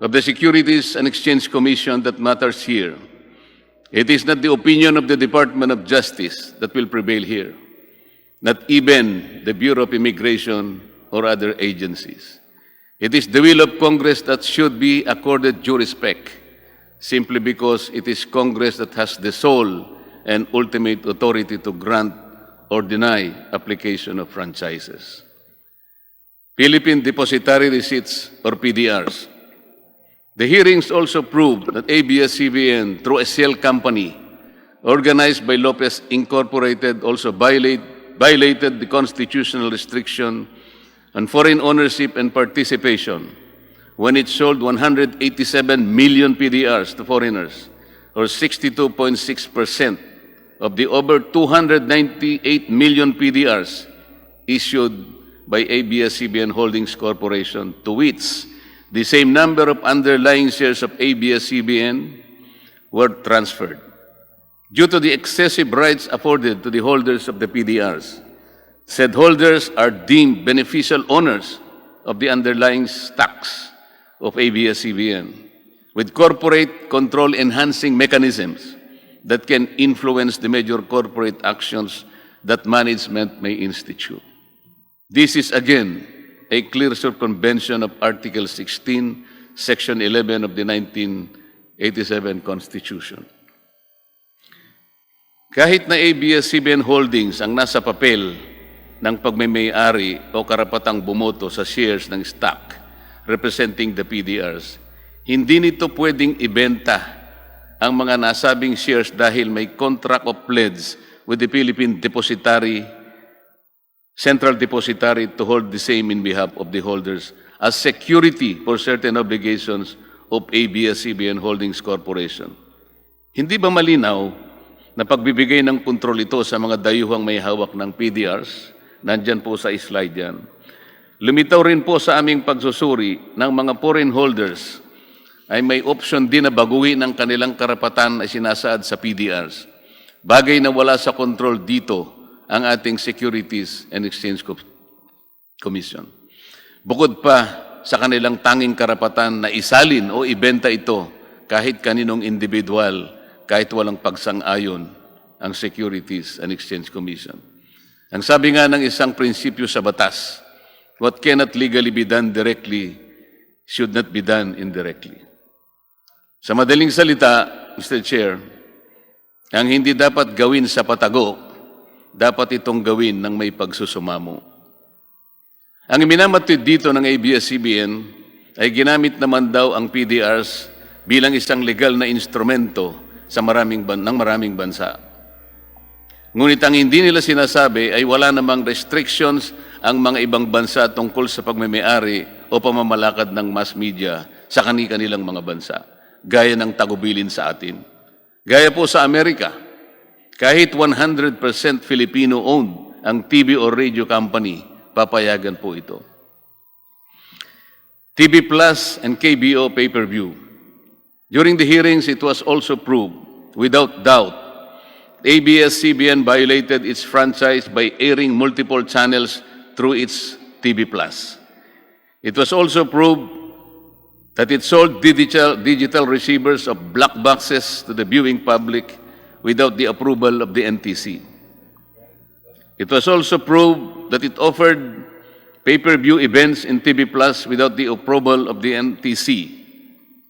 of the Securities and Exchange Commission that matters here. It is not the opinion of the Department of Justice that will prevail here, not even the Bureau of Immigration or other agencies. It is the will of Congress that should be accorded due respect, simply because it is Congress that has the sole and ultimate authority to grant or deny application of franchises. Philippine Depositary Receipts or PDRs. The hearings also proved that ABS-CBN, through a shell company organized by Lopez Incorporated, also violated the constitutional restriction on foreign ownership and participation when it sold 187 million PDRs to foreigners, or 62.6% of the over 298 million PDRs issued by ABS-CBN Holdings Corporation, to which the same number of underlying shares of ABS-CBN were transferred. Due to the excessive rights afforded to the holders of the PDRs, said holders are deemed beneficial owners of the underlying stocks of ABS-CBN, with corporate control enhancing mechanisms that can influence the major corporate actions that management may institute. This is again a clear circumvention of Article 16, Section 11 of the 1987 Constitution. Kahit na ABS-CBN Holdings ang nasa papel ng pagmamay-ari o karapatang bumoto sa shares ng stock representing the PDRs. Hindi nito pwedeng ibenta ang mga nasabing shares dahil may contract of pledge with the Philippine Central Depository to hold the same in behalf of the holders as security for certain obligations of ABS-CBN Holdings Corporation. Hindi ba malinaw na pagbibigay ng kontrol ito sa mga dayuhang may hawak ng PDRs? Nandyan po sa slide yan. Lumitaw rin po sa aming pagsusuri ng mga foreign holders ay may option din na baguhin ang kanilang karapatan na sinasaad sa PDRs. Bagay na wala sa kontrol dito ang ating Securities and Exchange Commission. Bukod pa sa kanilang tanging karapatan na isalin o ibenta ito kahit kaninong individual, kahit walang pagsang-ayon ang Securities and Exchange Commission. Ang sabi nga ng isang prinsipyo sa batas, what cannot legally be done directly should not be done indirectly. Sa madaling salita, Mr. Chair, ang hindi dapat gawin sa patago, dapat itong gawin ng may pagsusumamo. Ang minamatid dito ng ABS-CBN ay ginamit naman daw ang PDRs bilang isang legal na instrumento sa maraming bansa. Ngunit ang hindi nila sinasabi ay wala namang restrictions ang mga ibang bansa tungkol sa pagmamay-ari o pamamalakad ng mass media sa kanilang mga bansa, gaya ng tagubilin sa atin. Gaya po sa Amerika, kahit 100% Filipino-owned ang TV or radio company, papayagan po ito. TV Plus and KBO pay-per-view. During the hearings, it was also proved, without doubt, ABS-CBN violated its franchise by airing multiple channels through its TV Plus. It was also proved that it sold digital receivers of black boxes to the viewing public without the approval of the NTC. It was also proved that it offered pay-per-view events in TV Plus without the approval of the NTC.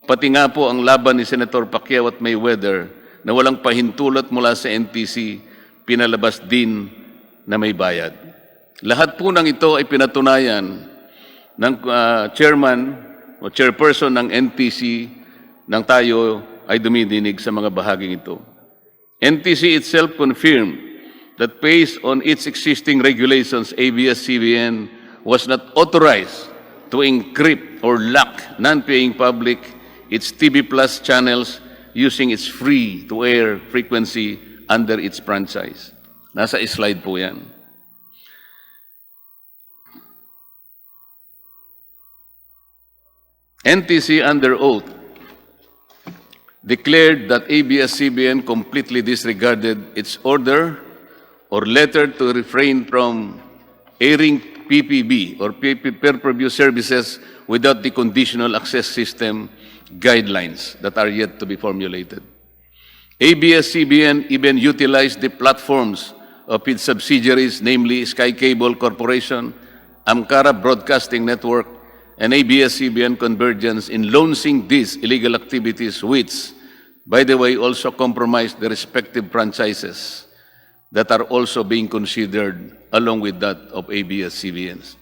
Pati nga po ang laban ni Senator Pacquiao at Mayweather na walang pahintulot mula sa NTC, pinalabas din na may bayad. Lahat po ng ito ay pinatunayan ng chairman o chairperson ng NTC nang tayo ay dumidinig sa mga bahaging ito. NTC itself confirmed that based on its existing regulations, ABS-CBN was not authorized to encrypt or lock non-paying public its TV Plus channels using its free-to-air frequency under its franchise. Nasa slide po yan. NTC under oath declared that ABS-CBN completely disregarded its order or letter to refrain from airing PPB or pay-per-view services without the conditional access system guidelines that are yet to be formulated. ABS-CBN even utilized the platforms of its subsidiaries, namely Sky Cable Corporation, Amcara Broadcasting Network, and ABS-CBN Convergence in launching these illegal activities which, by the way, also compromised the respective franchises that are also being considered along with that of ABS-CBNs.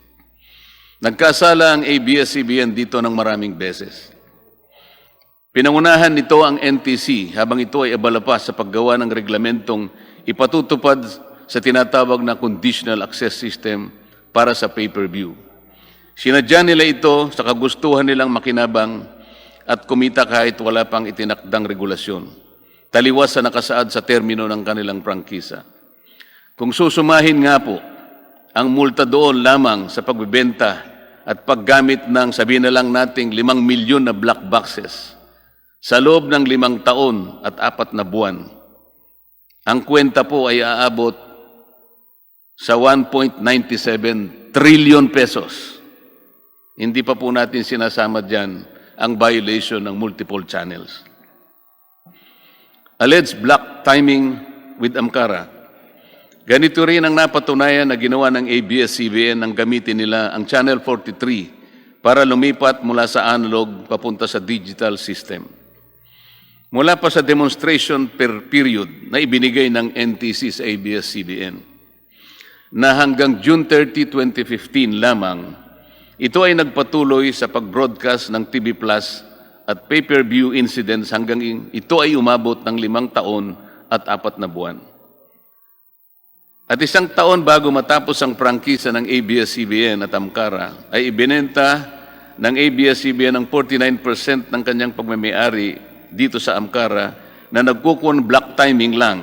Nagkasala ang ABS-CBN dito ng maraming beses. Pinangunahan nito ang NTC habang ito ay abala pa sa paggawa ng reglamentong ipatutupad sa tinatawag na conditional access system para sa pay-per-view. Sinadya nila ito sa kagustuhan nilang makinabang at kumita kahit wala pang itinakdang regulasyon, taliwas sa nakasaad sa termino ng kanilang prangkisa. Kung susumahin nga po ang multa doon lamang sa pagbebenta at paggamit ng sabihin na lang nating 5 milyon na black boxes, sa loob ng 5 taon at 4 na buwan, ang kwenta po ay aabot sa 1.97 trillion pesos. Hindi pa po natin sinasama dyan ang violation ng multiple channels. Alleged black timing with Amcara. Ganito rin ang napatunayan na ginawa ng ABS-CBN nang gamitin nila ang Channel 43 para lumipat mula sa analog papunta sa digital system. Mula pa sa demonstration period na ibinigay ng NTC sa ABS-CBN, na hanggang June 30, 2015 lamang Ito ay nagpatuloy sa pag-broadcast ng TV Plus at pay-per-view incidents hanggang ito ay umabot ng 5 taon at 4 na buwan. At 1 taon bago matapos ang prangkisa ng ABS-CBN at Amcara, ay ibinenta ng ABS-CBN ang 49% ng kanyang pagmamayari dito sa Amcara na nagkukun block timing lang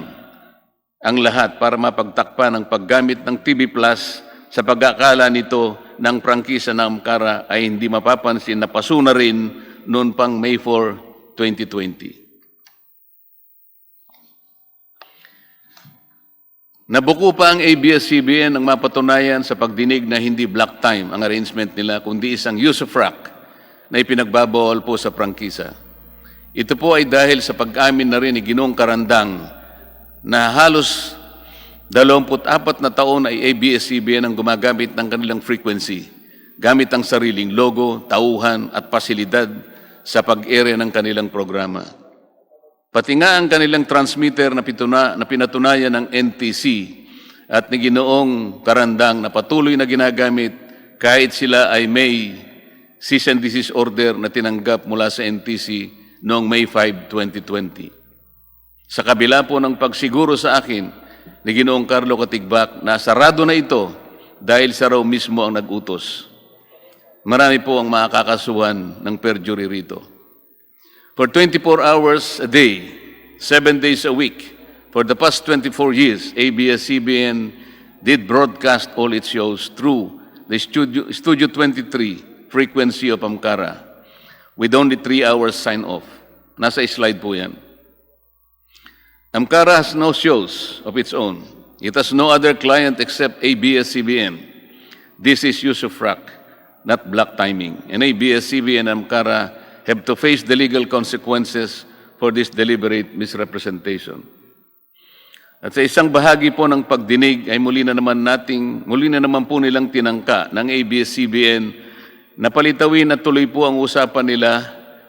ang lahat para mapagtakpan ang paggamit ng TV Plus sa pag-akala nito ng prangkisa ng Amcara ay hindi mapapansin na paso na rin noon pang May 4, 2020. Nabuko pa ang ABS-CBN ng mapatunayan sa pagdinig na hindi block time ang arrangement nila, kundi isang use of rack na ipinagbabawal po sa prangkisa. Ito po ay dahil sa pag-amin na rin ni Ginoong Karandang na halos 24 na taon ay ABS-CBN ang gumagamit ng kanilang frequency, gamit ang sariling logo, tauhan at pasilidad sa pag-ere ng kanilang programa. Pati nga ang kanilang transmitter na pinatunayan ng NTC at ni Ginoong Karandang na patuloy na ginagamit kahit sila ay may cease and desist order na tinanggap mula sa NTC noong May 5, 2020. Sa kabila po ng pagsiguro sa akin ni Ginoong Carlo Katigbak na sarado na ito dahil sa raw mismo ang nag-utos. Marami po ang makakasuhan ng perjury rito. For 24 hours a day, 7 days a week, for the past 24 years, ABS-CBN did broadcast all its shows through the Studio 23 frequency of Amcara with only 3 hours sign-off. Nasa slide po yan. Amcara has no shows of its own. It has no other client except ABS-CBN. This is use of rack, not block timing. And ABS-CBN and Amcara have to face the legal consequences for this deliberate misrepresentation. At sa isang bahagi po ng pagdinig ay muli na naman po nilang tinangka ng ABS-CBN na palitawin at tuloy po ang usapan nila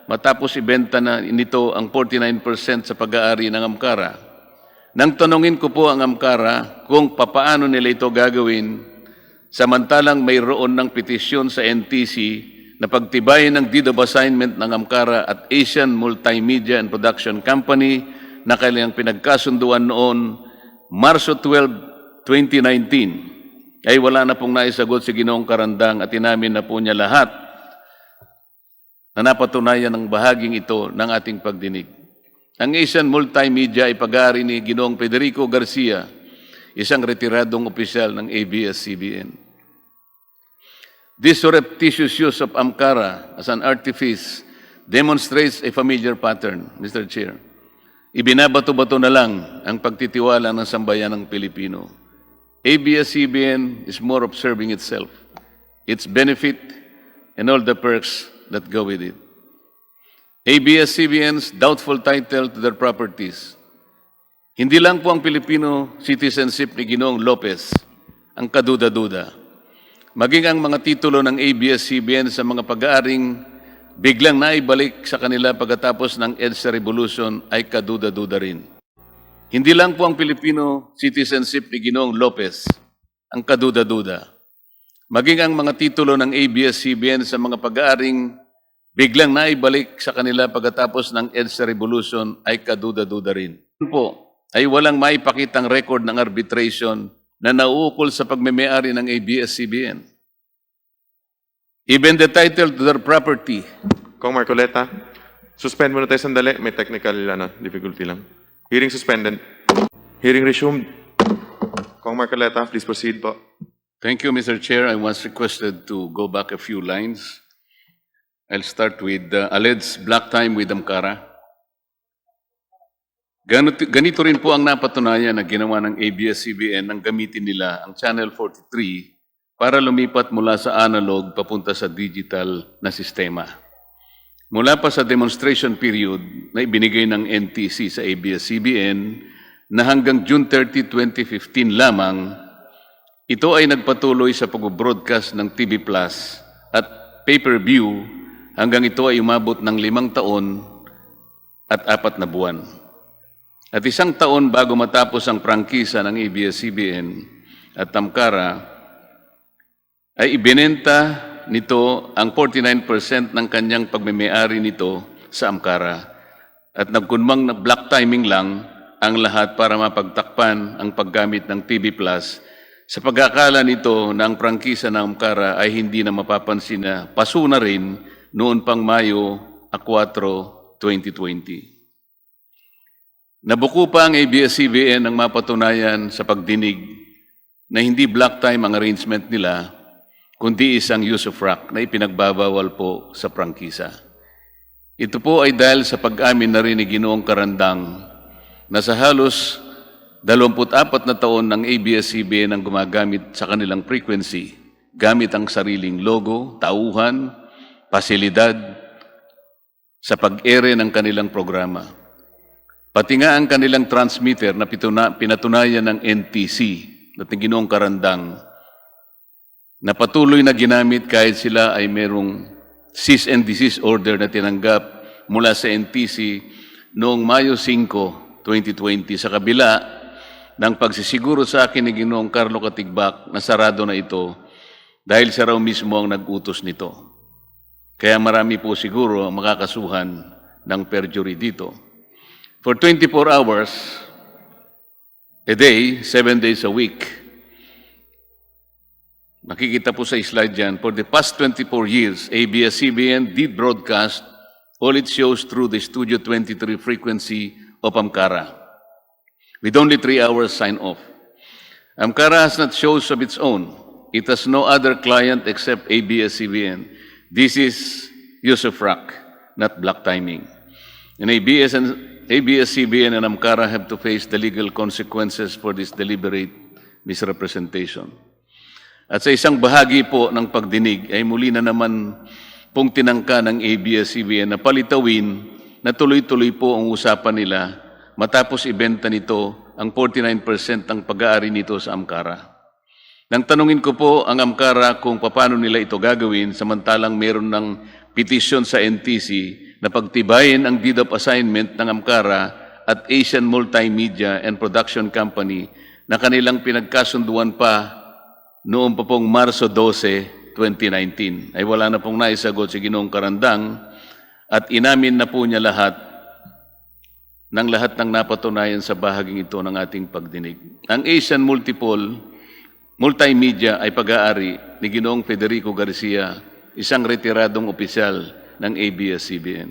matapos ibenta na nito ang 49% sa pag-aari ng Amcara. Nang tanungin ko po ang Amcara kung papaano nila ito gagawin, samantalang mayroon ng petisyon sa NTC na pagtibayin ng deed of assignment ng Amcara at Asian Multimedia and Production Company na kanilang pinagkasunduan noon Marso 12, 2019, ay wala na pong naisagot si Ginoong Karandang at inamin na po niya lahat na napatunayan ng bahaging ito ng ating pagdinig. Ang Asian Multimedia ay pag-aari ni Ginoong Federico Garcia, isang retiradong opisyal ng ABS-CBN. This surreptitious use of Amcara as an artifice demonstrates a familiar pattern, Mr. Chair. Ibinabato-bato na lang ang pagtitiwala ng sambayan ng Pilipino. ABS-CBN is more of serving itself, its benefit, and all the perks that go with it. ABS-CBN's doubtful title to their properties. Hindi lang po ang Filipino citizenship ni Ginoong Lopez ang kaduda-duda. Maging ang mga titulo ng ABS-CBN sa mga pag-aaring biglang naibalik sa kanila pagkatapos ng EDSA Revolution ay kaduda-duda rin. Hindi lang po ang Filipino citizenship ni Ginoong Lopez ang kaduda-duda. Maging ang mga titulo ng ABS-CBN sa mga pag-aaring biglang naibalik sa kanila pagkatapos ng EDSA Revolution ay kaduda-duda rin. Po, ay walang maipakitang record ng arbitration na nauukol sa pagmemayari ng ABS-CBN. Even the title to their property. Kong Marcoleta, suspend muna tayo sandali. May technical difficulty lang. Hearing suspended. Hearing resumed. Kong Marcoleta, please proceed po. Thank you, Mr. Chair. I was requested to go back a few lines. I'll start with alleged black time with Amcara. Ganito rin po ang napatunayan na ginawa ng ABS-CBN nang gamitin nila ang Channel 43 para lumipat mula sa analog papunta sa digital na sistema. Mula pa sa demonstration period na ibinigay ng NTC sa ABS-CBN na hanggang June 30, 2015 lamang, ito ay nagpatuloy sa pag-broadcast ng TV Plus at pay-per-view hanggang ito ay umabot ng 5 taon at 4 na buwan. At 1 taon bago matapos ang prangkisa ng ABS-CBN at Amcara, ay ibinenta nito ang 49% ng kanyang pagmemayari nito sa Amkara. At nagkunmang na black timing lang ang lahat para mapagtakpan ang paggamit ng TV Plus sa pag-akala nito na ang prangkisa ng Amkara ay hindi na mapapansin na paso na rin noon pang Mayo 4, 2020. Nabuko pa ang ABS-CBN ng mapatunayan sa pagdinig na hindi black time ang arrangement nila, kundi isang use of rack na ipinagbabawal po sa prangkisa. Ito po ay dahil sa pag-amin na rin ni Ginoong Karandang na sa halos 24 na taon ng ABS-CBN ang gumagamit sa kanilang frequency, gamit ang sariling logo, tauhan, pasilidad, sa pag-ere ng kanilang programa. Pati nga ang kanilang transmitter na pinatunayan ng NTC, na Ginoong Karandang, na patuloy na ginamit kahit sila ay merong cease and desist order na tinanggap mula sa NTC noong Mayo 5, 2020 sa kabila ng pagsisiguro sa akin ni Ginoong Carlo Katigbak na sarado na ito dahil siya raw mismo ang nag-utos nito. Kaya marami po siguro ang makakasuhan ng perjury dito. For 24 hours a day, 7 days a week, makikita po sa slide dyan, for the past 24 years, ABS-CBN did broadcast all its shows through the Studio 23 frequency of Amkara, with only 3 hours sign-off. Amkara has not shows of its own. It has no other client except ABS-CBN. This is use of rack, not black timing. And ABS-CBN and Amkara have to face the legal consequences for this deliberate misrepresentation. At sa isang bahagi po ng pagdinig ay muli na naman pong tinangka ng ABS-CBN na palitawin na tuloy-tuloy po ang usapan nila matapos ibenta nito ang 49% ng pag-aari nito sa Amkara. Nang tanungin ko po ang Amkara kung paano nila ito gagawin samantalang meron ng petisyon sa NTC na pagtibayin ang deed of assignment ng Amkara at Asian Multimedia and Production Company na kanilang pinagkasunduan pa noong pa pong Marso 12, 2019. Ay wala na pong naisagot si Ginoong Karandang at inamin na po niya lahat ng napatunayan sa bahaging ito ng ating pagdinig. Ang Asian Multimedia ay pag-aari ni Ginoong Federico Garcia, isang retiradong opisyal ng ABS-CBN.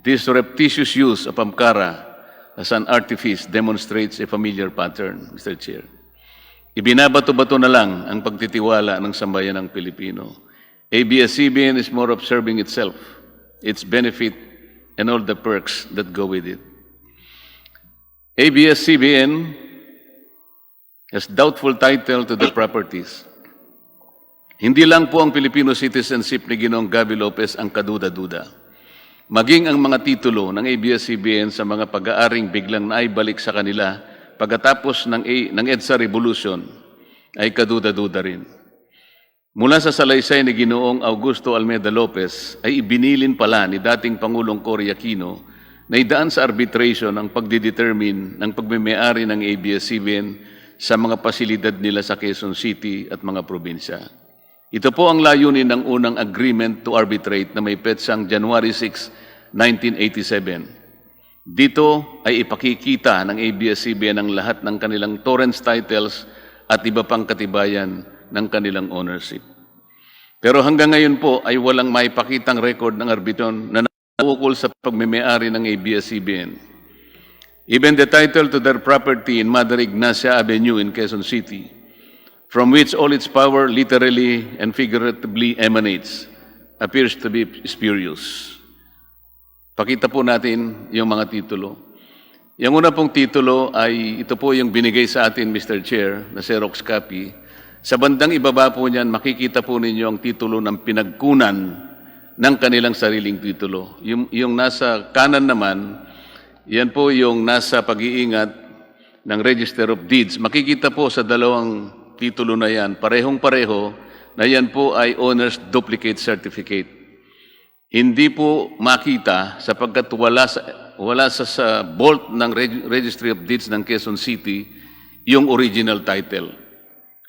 This surreptitious use of Amkara as an artifice demonstrates a familiar pattern, Mr. Chair. Ibinabato-bato na lang ang pagtitiwala ng sambayan ng Pilipino. ABS-CBN is more of serving itself, its benefit, and all the perks that go with it. ABS-CBN has doubtful title to the properties. Hindi lang po ang Filipino citizenship ni Ginoong Gaby Lopez ang kaduda-duda. Maging ang mga titulo ng ABS-CBN sa mga pag-aaring biglang naibalik sa kanila pagkatapos ng EDSA Revolution ay kaduda-duda rin. Mula sa salaysay ni Ginoong Augusto Almeida Lopez ay ibinilin pala ni dating Pangulong Cory Aquino na idaan sa arbitration ang pagdidetermine ng pagmemayari ng ABS-CBN sa mga pasilidad nila sa Quezon City at mga probinsya. Ito po ang layunin ng unang agreement to arbitrate na may petsang January 6, 1987. Dito ay ipakikita ng ABS-CBN ang lahat ng kanilang torrents titles at iba pang katibayan ng kanilang ownership. Pero hanggang ngayon po ay walang maipakitang record ng arbitron na naukol sa pagmemayari ng ABS-CBN. Even the title to their property in Mother Ignacia Avenue in Quezon City, from which all its power literally and figuratively emanates, appears to be spurious. Pakita po natin yung mga titulo. Yung una pong titulo ay ito po yung binigay sa atin, Mr. Chair, na Xerox copy. Sa bandang ibaba po niyan, makikita po ninyo ang titulo ng pinagkunan ng kanilang sariling titulo. Yung nasa kanan naman, yan po yung nasa pag-iingat ng Register of Deeds. Makikita po sa dalawang titulo na yan, parehong-pareho, na yan po ay Owner's Duplicate Certificate. Hindi po makita sapagkat wala sa vault ng Registry of Deeds ng Quezon City yung original title.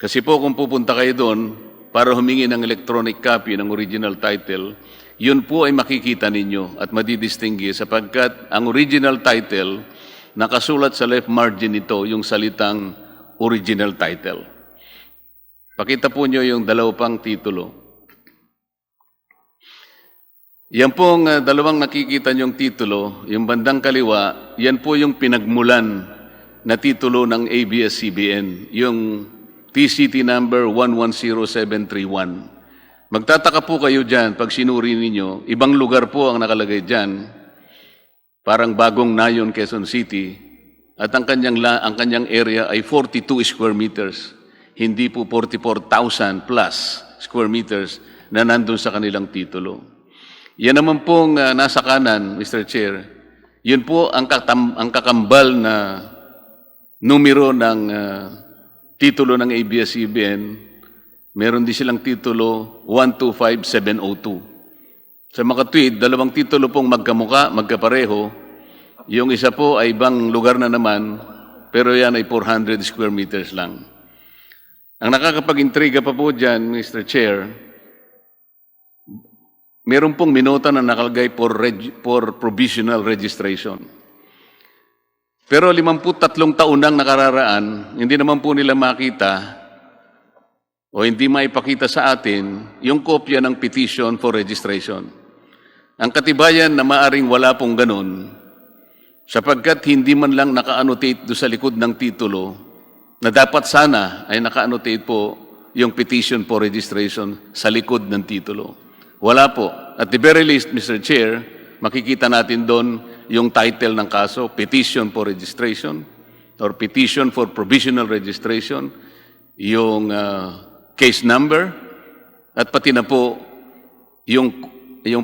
Kasi po kung pupunta kayo doon, para humingi ng electronic copy ng original title, yun po ay makikita ninyo at madidistinguish sapagkat ang original title, nakasulat sa left margin nito yung salitang original title. Pakita po nyo yung dalawa pang titulo. Yan pong dalawang nakikita nyong titulo, yung bandang kaliwa, yan po yung pinagmulan na titulo ng ABS-CBN, yung TCT number 110731. Magtataka po kayo dyan pag sinuri ninyo, ibang lugar po ang nakalagay dyan, parang Bagong Nayon, Quezon City, at ang kanyang area ay 42 square meters, hindi po 44,000 plus square meters na nandun sa kanilang titulo. Yan naman pong nasa kanan, Mr. Chair, yun po ang kakambal na numero ng titulo ng ABS-CBN. Meron din silang titulo 125702. Sa mga tweet, dalawang titulo pong magkamuka, magkapareho. Yung isa po ay ibang lugar na naman, pero yan ay 400 square meters lang. Ang nakakapag-intriga pa po dyan, Mr. Chair, meron pong minota na nakalagay for provisional registration. Pero 53 taon nang nakararaan, hindi naman po nila makita o hindi maipakita sa atin yung kopya ng petition for registration. Ang katibayan na maaring wala pong ganun, sapagkat hindi man lang naka-annotate do sa likod ng titulo na dapat sana ay naka-annotate po yung petition for registration sa likod ng titulo. Wala po. At the very least, Mr. Chair, makikita natin doon yung title ng kaso, Petition for Registration or Petition for Provisional Registration, yung case number, at pati na po yung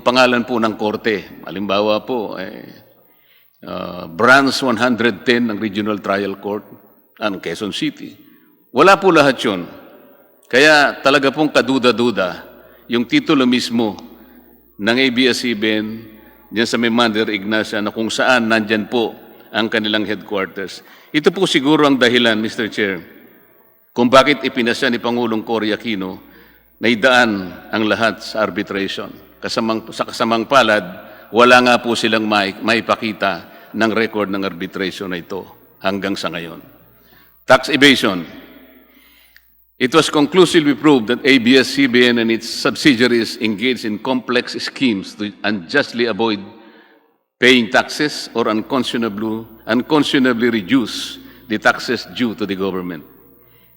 pangalan po ng korte. Halimbawa po, Branch 110 ng Regional Trial Court, Quezon City. Wala po lahat yun. Kaya talaga pong kaduda-duda yung titulo mismo ng ABS-CBN diyan sa Memander Ignacia na kung saan nandyan po ang kanilang headquarters. Ito po siguro ang dahilan, Mr. Chair, kung bakit ipinasya ni Pangulong Cory Aquino na idaan ang lahat sa arbitration. Sa kasamang palad, wala nga po silang maipakita ng record ng arbitration na ito hanggang sa ngayon. Tax evasion. It was conclusively proved that ABS-CBN and its subsidiaries engaged in complex schemes to unjustly avoid paying taxes or unconscionably reduce the taxes due to the government.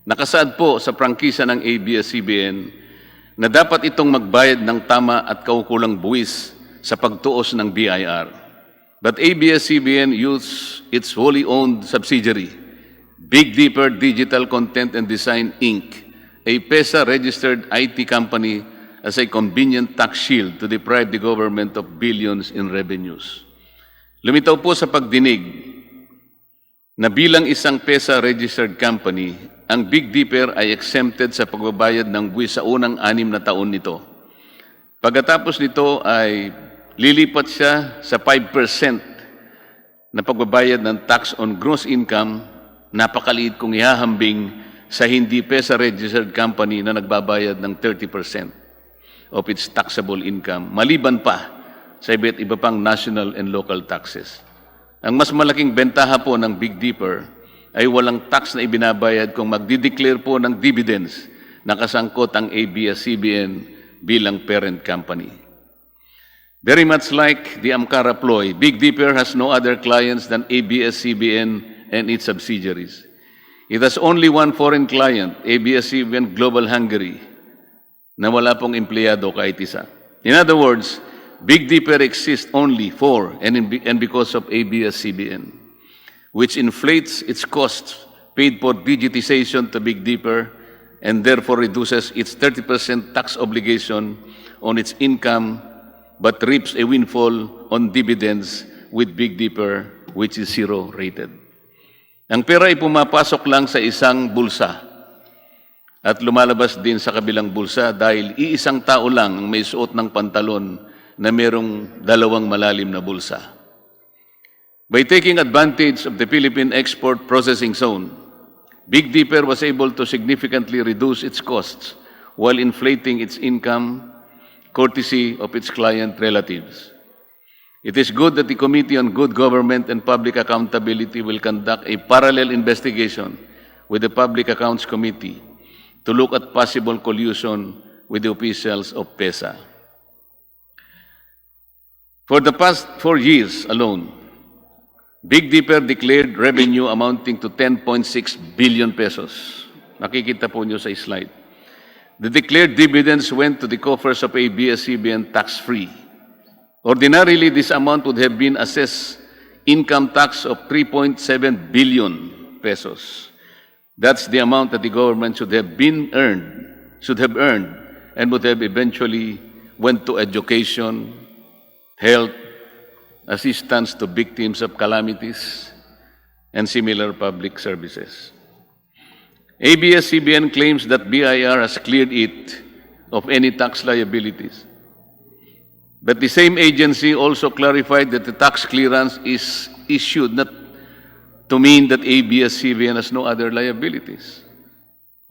Nakasaad po sa prangkisa ng ABS-CBN na dapat itong magbayad ng tama at kaukulang buwis sa pagtuos ng BIR. But ABS-CBN used its wholly owned subsidiary, Big Dipper Digital Content and Design, Inc., a PESA-registered IT company, as a convenient tax shield to deprive the government of billions in revenues. Lumitaw po sa pagdinig na bilang isang PESA-registered company, ang Big Dipper ay exempted sa pagbabayad ng buwis sa unang 6 na taon nito. Pagkatapos nito ay lilipat siya sa 5% na pagbabayad ng tax on gross income. Napakaliit kung ihahambing sa hindi PESA-registered company na nagbabayad ng 30% of its taxable income, maliban pa sa iba't iba pang national and local taxes. Ang mas malaking bentaha po ng Big Dipper ay walang tax na ibinabayad kung magdideclare po ng dividends na kasangkot ang ABS-CBN bilang parent company. Very much like the Amcara ploy, Big Dipper has no other clients than ABS-CBN and its subsidiaries. It has only one foreign client, ABS-CBN Global Hungary, na wala pong empleyado kahit isa. In other words, Big Dipper exists only for and because of ABS-CBN, which inflates its costs paid for digitization to Big Dipper and therefore reduces its 30% tax obligation on its income but reaps a windfall on dividends with Big Dipper, which is zero rated. Ang pera ay pumapasok lang sa isang bulsa at lumalabas din sa kabilang bulsa dahil iisang tao lang ang may suot ng pantalon na merong 2 malalim na bulsa. By taking advantage of the Philippine Export Processing Zone, Big Dipper was able to significantly reduce its costs while inflating its income courtesy of its client relatives. It is good that the Committee on Good Government and Public Accountability will conduct a parallel investigation with the Public Accounts Committee to look at possible collusion with the officials of PESA. For the past 4 years alone, Big Dipper declared revenue amounting to 10.6 billion pesos. Nakikita po nyo sa slide. The declared dividends went to the coffers of ABS-CBN tax-free. Ordinarily, this amount would have been assessed income tax of 3.7 billion pesos. That's the amount that the government should have earned, and would have eventually went to education, health, assistance to victims of calamities, and similar public services. ABS-CBN claims that BIR has cleared it of any tax liabilities. But the same agency also clarified that the tax clearance is issued not to mean that ABS-CBN has no other liabilities,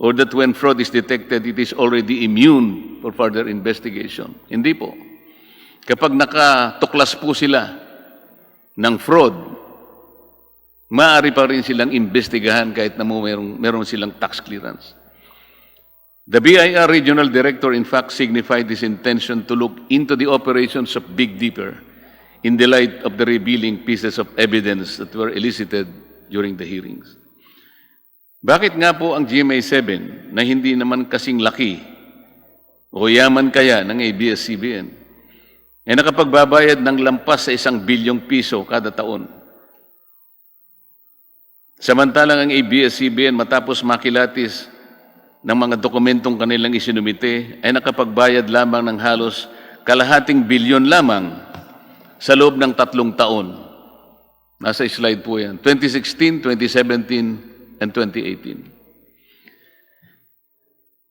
or that when fraud is detected, it is already immune for further investigation. Hindi po. Kapag nakatuklas po sila ng fraud, maaari pa rin silang imbestigahan kahit na meron silang tax clearance. The BIR Regional Director, in fact, signified his intention to look into the operations of Big Dipper in the light of the revealing pieces of evidence that were elicited during the hearings. Bakit nga po ang GMA7 na hindi naman kasing laki o yaman kaya ng ABS-CBN ay nakapagbabayad ng lampas sa 1 bilyong piso kada taon? Samantalang ang ABS-CBN matapos makilatis ng mga dokumentong kanilang isinumite ay nakapagbayad lamang ng halos kalahating bilyon lamang sa loob ng 3 taon. Nasa slide po yan. 2016, 2017, and 2018.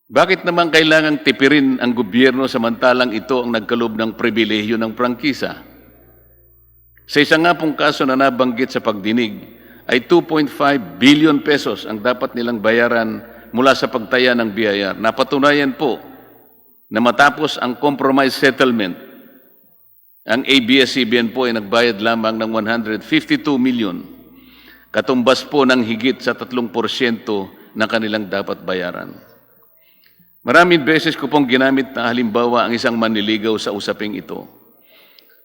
Bakit naman kailangang tipirin ang gobyerno samantalang ito ang nagkaloob ng pribilehyo ng prangkisa? Sa isa nga pong kaso na nabanggit sa pagdinig, ay 2.5 billion pesos ang dapat nilang bayaran mula sa pagtaya ng BIR. Napatunayan po na matapos ang compromise settlement, ang ABS-CBN po ay nagbayad lamang ng 152 million, katumbas po ng higit sa 3% na kanilang dapat bayaran. Maraming beses ko pong ginamit na halimbawa ang isang manliligaw sa usaping ito.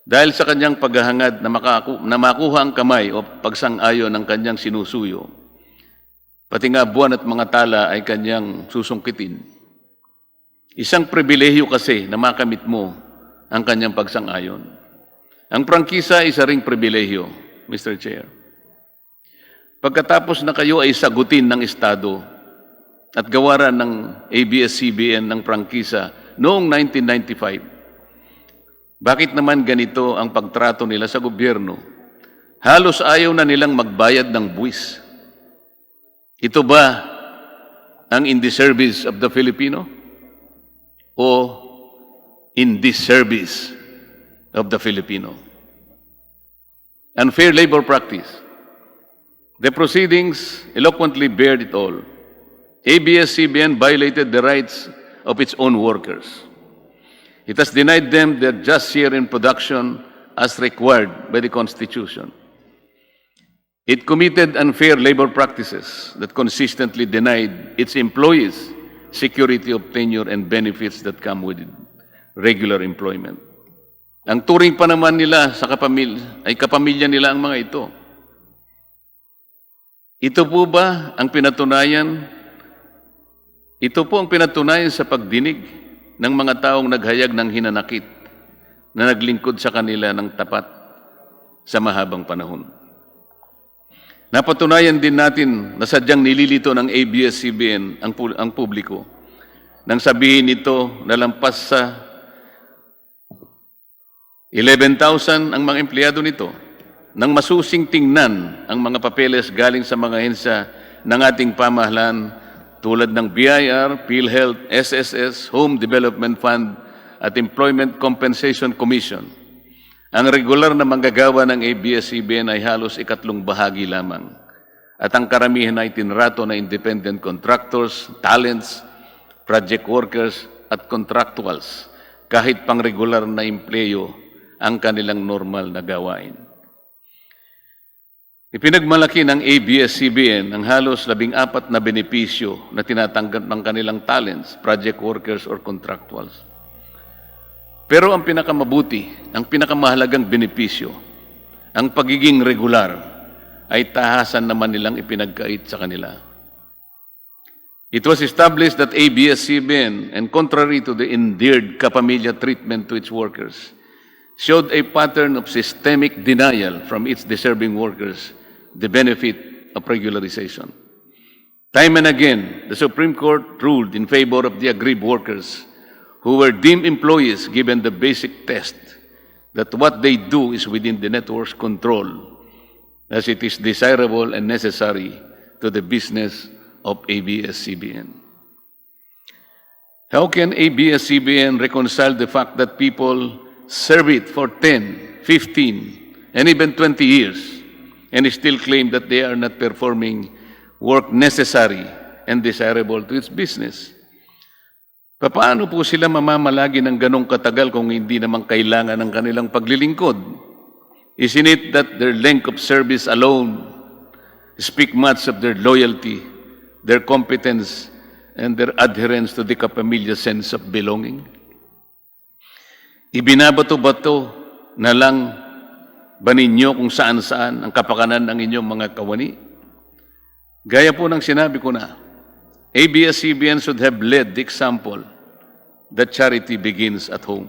Dahil sa kanyang paghahangad na makuha ang kamay o pagsang-ayon ng kanyang sinusuyo, pati nga buwan at mga tala ay kanyang susungkitin. Isang pribilehyo kasi na makamit mo ang kanyang pagsang-ayon. Ang prangkisa ay isa ring pribilehyo, Mr. Chair. Pagkatapos na kayo ay sagutin ng Estado at gawaran ng ABS-CBN ng prangkisa noong 1995, bakit naman ganito ang pagtrato nila sa gobyerno? Halos ayaw na nilang magbayad ng buwis. Ito ba ang in the service of the Filipino? O in the service of the Filipino? Unfair labor practice. The proceedings eloquently bared it all. ABS-CBN violated the rights of its own workers. It has denied them their just share in production as required by the Constitution. It committed unfair labor practices that consistently denied its employees security of tenure and benefits that come with regular employment. Ang turing pa naman nila sa kapamilya nila ang mga ito. Ito po ba ang pinatunayan? Ito po ang pinatunayan sa pagdinig ng mga taong naghayag ng hinanakit na naglingkod sa kanila ng tapat sa mahabang panahon. Napatunayan din natin na sadyang nililito ng ABS-CBN ang publiko nang sabihin nito na lampas sa 11,000 ang mga empleyado nito nang masusing tingnan ang mga papeles galing sa mga hensya ng ating pamahalaan tulad ng BIR, PhilHealth, SSS, Home Development Fund at Employment Compensation Commission. Ang regular na manggagawa ng ABS-CBN ay halos 1/3 bahagi lamang. At ang karamihan ay tinrato na independent contractors, talents, project workers at contractuals kahit pang regular na empleyo ang kanilang normal na gawain. Ipinagmalaki ng ABS-CBN ang halos 14 na benepisyo na tinatanggap ng kanilang talents, project workers or contractuals. Pero ang pinakamabuti, ang pinakamahalagang benepisyo, ang pagiging regular, ay tahasan naman nilang ipinagkait sa kanila. It was established that ABS-CBN, and contrary to the endeared kapamilya treatment to its workers, showed a pattern of systemic denial from its deserving workers the benefit of regularization. Time and again, the Supreme Court ruled in favor of the aggrieved workers who were deemed employees given the basic test that what they do is within the network's control, as it is desirable and necessary to the business of ABS-CBN. How can ABS-CBN reconcile the fact that people serve it for 10, 15, and even 20 years and still claim that they are not performing work necessary and desirable to its business? Paano po sila mamamalagi ng ganong katagal kung hindi naman kailangan ng kanilang paglilingkod? Isn't it that their length of service alone speak much of their loyalty, their competence, and their adherence to the kapamilya sense of belonging? Ibinabato-bato na lang ba ninyo kung saan-saan ang kapakanan ng inyong mga kawani? Gaya po ng sinabi ko na, ABS-CBN should have led the example that charity begins at home.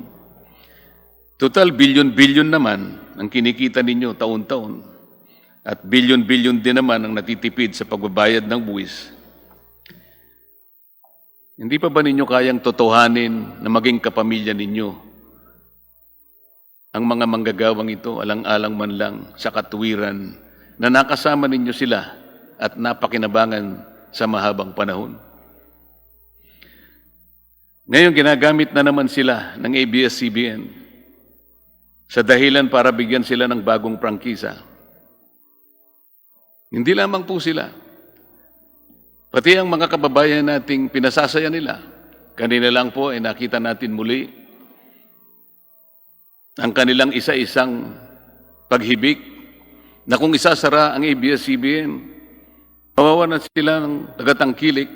Total bilyon-bilyon naman ang kinikita ninyo taon-taon at bilyon-bilyon din naman ang natitipid sa pagbabayad ng buwis. Hindi pa ba ninyo kayang totohanin na maging kapamilya ninyo ang mga manggagawang ito, alang-alang man lang sa katuwiran na nakasama ninyo sila at napakinabangan sa mahabang panahon? Ngayon, ginagamit na naman sila ng ABS-CBN sa dahilan para bigyan sila ng bagong prangkisa. Hindi lamang po sila. Pati ang mga kababayan nating pinasasaya nila. Kanina lang po ay nakita natin muli ang kanilang isa-isang paghibik na kung isasara ang ABS-CBN, mawawalan sila ng tagatangkilik,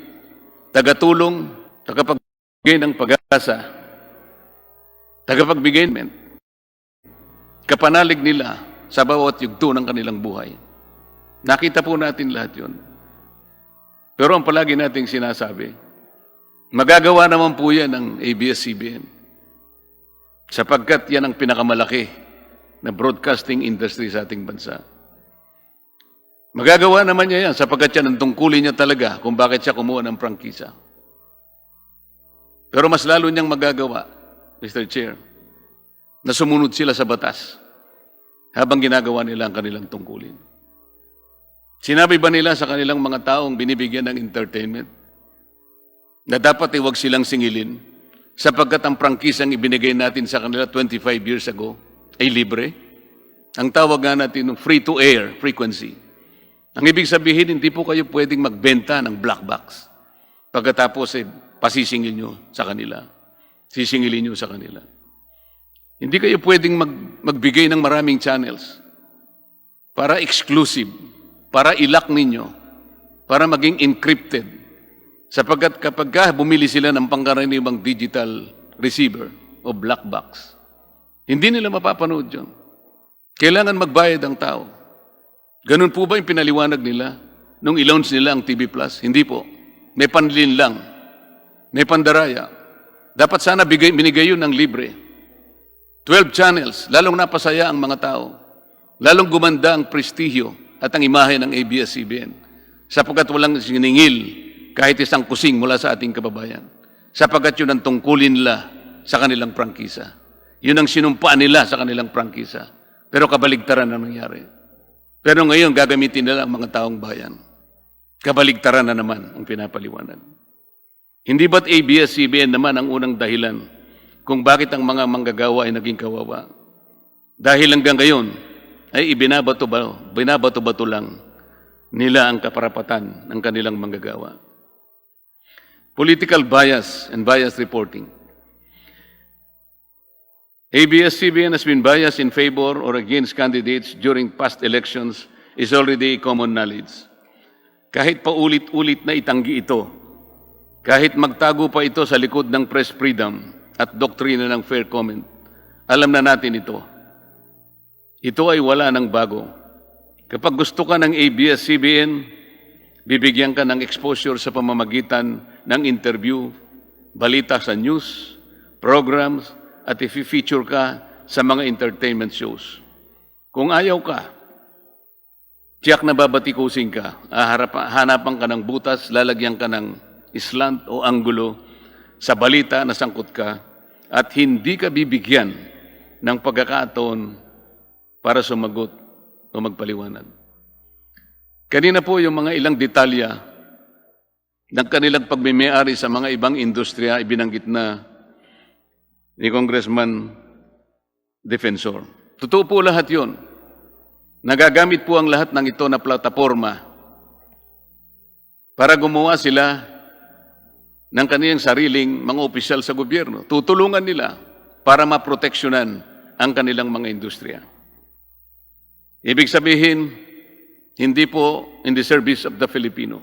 tagatulong, tagapagbigay ng pag-asa, tagapagbigay ng kapanalig nila sa bawat yugto ng kanilang buhay. Nakita po natin lahat yun. Pero ang palagi nating sinasabi, magagawa naman po yan ng ABS-CBN. Sapagkat yan ang pinakamalaki na broadcasting industry sa ating bansa. Magagawa naman niya yan sapagkat yan ang tungkulin niya talaga kung bakit siya kumuha ng prangkisa. Pero mas lalo niyang magagawa, Mr. Chair, na sumunod sila sa batas habang ginagawa nila ang kanilang tungkulin. Sinabi ba nila sa kanilang mga taong binibigyan ng entertainment na dapat huwag silang singilin sapagkat ang prangkisang ibinigay natin sa kanila 25 years ago ay libre? Ang tawag nga natin ng free-to-air frequency. Ang ibig sabihin, hindi po kayo pwedeng magbenta ng black box. Pagkatapos pasisingil nyo sa kanila. Sisingilin nyo sa kanila. Hindi kayo pwedeng magbigay ng maraming channels para exclusive, para ilak ninyo, para maging encrypted. Sapagkat kapag bumili sila ng pangkaraniwang digital receiver o black box, hindi nila mapapanood yun. Kailangan magbayad ang tao. Ganun po ba yung pinaliwanag nila nung i-launch nila ang TV Plus? Hindi po. May panlin lang. May pandaraya. Dapat sana binigay yun ng libre. 12 channels, lalong napasaya ang mga tao. Lalong gumanda ang prestihyo at ang imahe ng ABS-CBN. Sapagkat walang siningil kahit isang kusing mula sa ating kababayan. Sapagkat yun ang tungkulin nila sa kanilang prangkisa. Yun ang sinumpaan nila sa kanilang prangkisa. Pero kabaligtaran na nangyari. Pero ngayon, gagamitin nila ang mga taong bayan. Kabaligtaran na naman ang pinapaliwanag. Hindi ba't ABS-CBN naman ang unang dahilan kung bakit ang mga manggagawa ay naging kawawa? Dahil hanggang ngayon ay binabato-bato lang nila ang kaparapatan ng kanilang manggagawa. political bias and bias reporting. ABS-CBN has been biased in favor or against candidates during past elections is already common knowledge. Kahit paulit-ulit na itanggi ito, kahit magtago pa ito sa likod ng press freedom at doktrina ng fair comment, alam na natin ito. Ito ay wala ng bago. Kapag gusto ka ng ABS-CBN, bibigyan ka ng exposure sa pamamagitan ng interview, balita sa news, programs, at i-feature ka sa mga entertainment shows. Kung ayaw ka, tiyak na babatikusin ka, hanapan ka ng butas, lalagyan ka ng slant o anggulo sa balita na sangkot ka, at hindi ka bibigyan ng pagkakataon para sumagot o magpaliwanag. Kanina po yung mga ilang detalya ng kanilang pagmimayari sa mga ibang industriya ibinanggit na ni Congressman Defensor. Totoo po lahat yun. Nagagamit po ang lahat ng ito na plataforma para gumawa sila ng kaniyang sariling mga opisyal sa gobyerno. Tutulungan nila para maproteksyonan ang kanilang mga industriya. Ibig sabihin, hindi po in the service of the Filipino.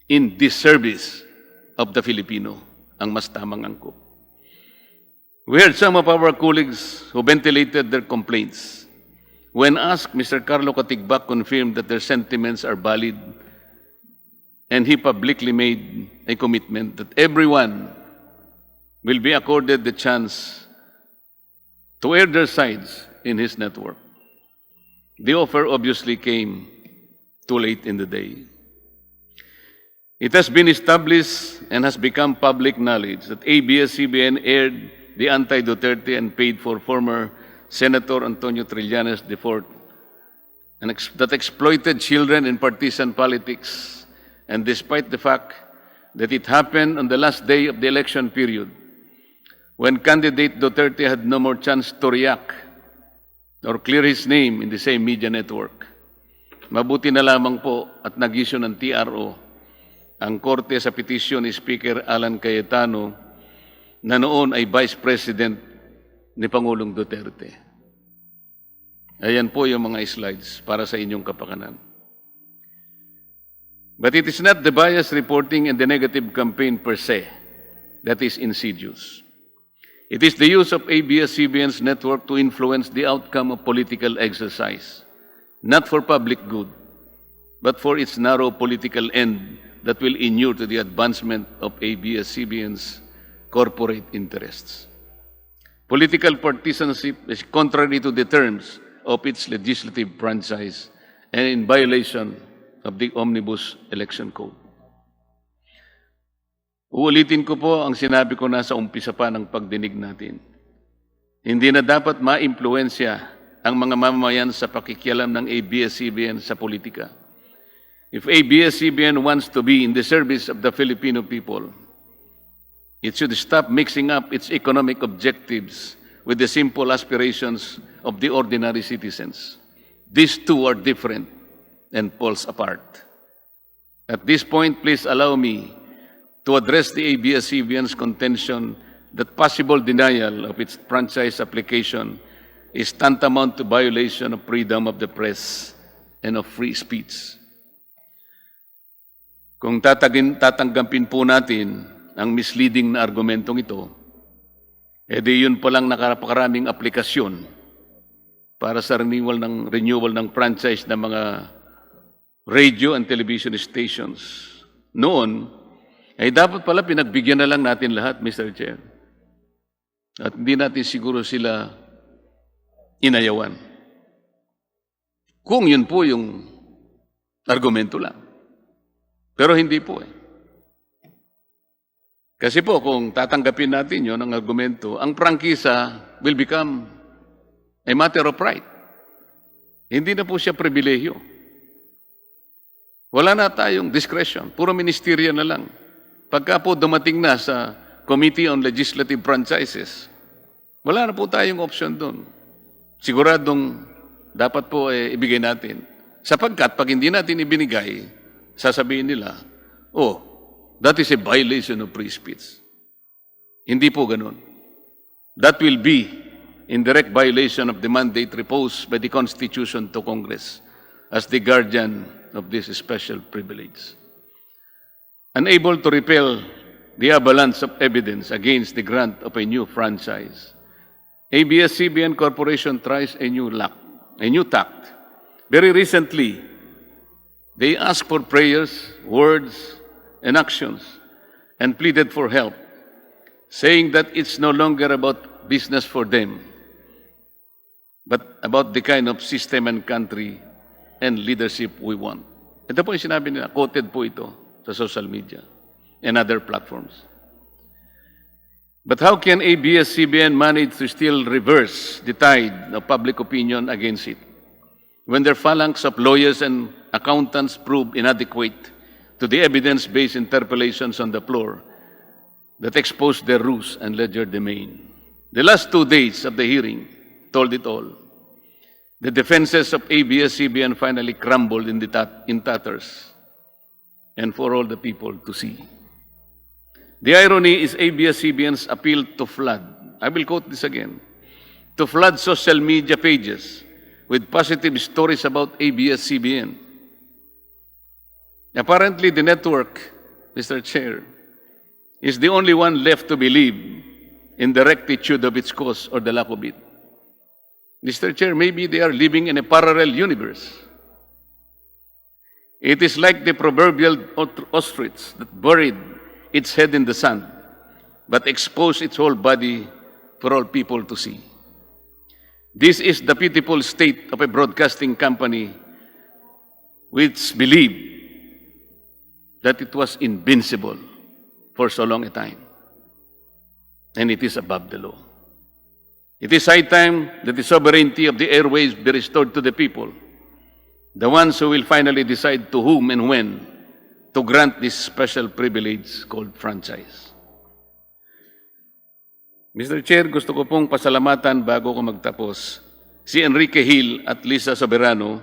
In the service of the Filipino ang mas tamang angkop. We heard some of our colleagues who ventilated their complaints. When asked, Mr. Carlo Katigbak confirmed that their sentiments are valid, and he publicly made a commitment that everyone will be accorded the chance to air their sides in his network. The offer obviously came too late in the day. It has been established and has become public knowledge that ABS-CBN aired the anti-Duterte and paid for former Senator Antonio Trillanes IV, and that exploited children in partisan politics. And despite the fact that it happened on the last day of the election period, when candidate Duterte had no more chance to react or clear his name in the same media network. Mabuti na lamang po at nag-issue ng TRO ang korte sa petisyon ni Speaker Alan Cayetano na noon ay Vice President ni Pangulong Duterte. Ayan po yung mga slides para sa inyong kapakanan. But it is not the bias reporting and the negative campaign per se that is insidious. It is the use of ABS-CBN's network to influence the outcome of political exercise, not for public good, but for its narrow political end that will inure to the advancement of ABS-CBN's corporate interests. Political partisanship is contrary to the terms of its legislative franchise and in violation of the Omnibus Election Code. Uulitin ko po ang sinabi ko na sa umpisa pa ng pagdinig natin. Hindi na dapat ma-impluensya ang mga mamamayan sa pakikialam ng ABS-CBN sa politika. If ABS-CBN wants to be in the service of the Filipino people, it should stop mixing up its economic objectives with the simple aspirations of the ordinary citizens. These two are different and poles apart. At this point, please allow me to address the ABS-CBN's contention that possible denial of its franchise application is tantamount to violation of freedom of the press and of free speech. Kung tatanggapin po natin ang misleading na argumentong ito, edi yun palang nakapakaraming aplikasyon para sa renewal ng franchise ng mga radio and television stations. Noon, ay dapat pala pinagbigyan na lang natin lahat, Mr. Chair. At hindi natin siguro sila inayawan. Kung yun po yung argumento lang. Pero hindi po eh. Kasi po, kung tatanggapin natin yun ang argumento, ang prangkisa will become a matter of right. Hindi na po siya pribilehyo. Wala na tayong discretion. Puro ministerya na lang. Pagka po dumating na sa Committee on Legislative Franchises, wala na po tayong option doon. Siguradong dapat po ibigay natin. Sapagkat pag hindi natin ibinigay, sasabihin nila, oh, That is a violation of free speech. Hindi po ganun. That will be in direct violation of the mandate reposed by the Constitution to Congress as the guardian of this special privilege. Unable to repel the avalanche of evidence against the grant of a new franchise, ABS-CBN Corporation tries a new tact. Very recently, they asked for prayers, words, and actions, and pleaded for help, saying that it's no longer about business for them, but about the kind of system and country and leadership we want. Ito po yung sinabi nila, quoted po ito sa social media and other platforms. But how can ABS-CBN manage to still reverse the tide of public opinion against it when their phalanx of lawyers and accountants prove inadequate to the evidence-based interpellations on the floor that expose their ruse and legerdemain? The last 2 days of the hearing told it all. The defenses of ABS-CBN finally crumbled in tatters, and for all the people to see. The irony is ABS-CBN's appeal to flood, I will quote this again, to flood social media pages with positive stories about ABS-CBN. Apparently, the network, Mr. Chair, is the only one left to believe in the rectitude of its cause or the lack of it. Mr. Chair, maybe they are living in a parallel universe. It is like the proverbial ostrich that buried its head in the sand, but exposed its whole body for all people to see. This is the pitiful state of a broadcasting company which believed that it was invincible for so long a time, and it is above the law. It is high time that the sovereignty of the airways be restored to the people, the ones who will finally decide to whom and when to grant this special privilege called franchise. Mr. Chair, gusto ko pong pasalamatan bago ko magtapos si Enrique Hill at Lisa Soberano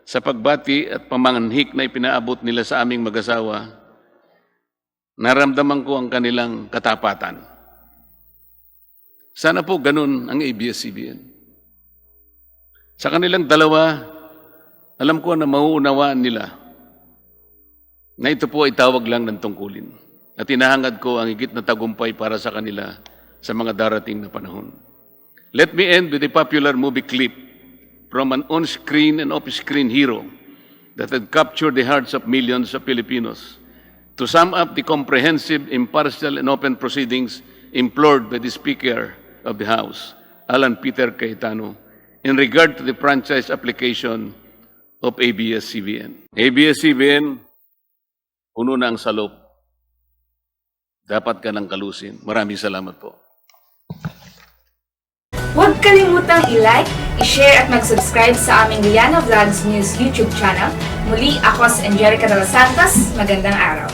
sa pagbati at pamanghik na ipinaabot nila sa aming mag-asawa. Naramdaman ko ang kanilang katapatan. Sana po ganun ang ABS-CBN. Sa kanilang dalawa, alam ko na mauunawaan nila na ito po ay tawag lang ng tungkulin. At hinahangad ko ang higit na tagumpay para sa kanila sa mga darating na panahon. Let me end with a popular movie clip from an on-screen and off-screen hero that had captured the hearts of millions of Filipinos to sum up the comprehensive, impartial, and open proceedings implored by the Speaker of the House, Alan Peter Cayetano, in regard to the franchise application of ABS-CBN. ABS-CBN, puno na ang SALOP. Dapat ka ng kalusin. Maraming salamat po. Huwag kalimutang i-like, i-share at mag-subscribe sa aming Liana Vlogs News YouTube channel. Muli, ako si Angelica de los Santos. Magandang araw.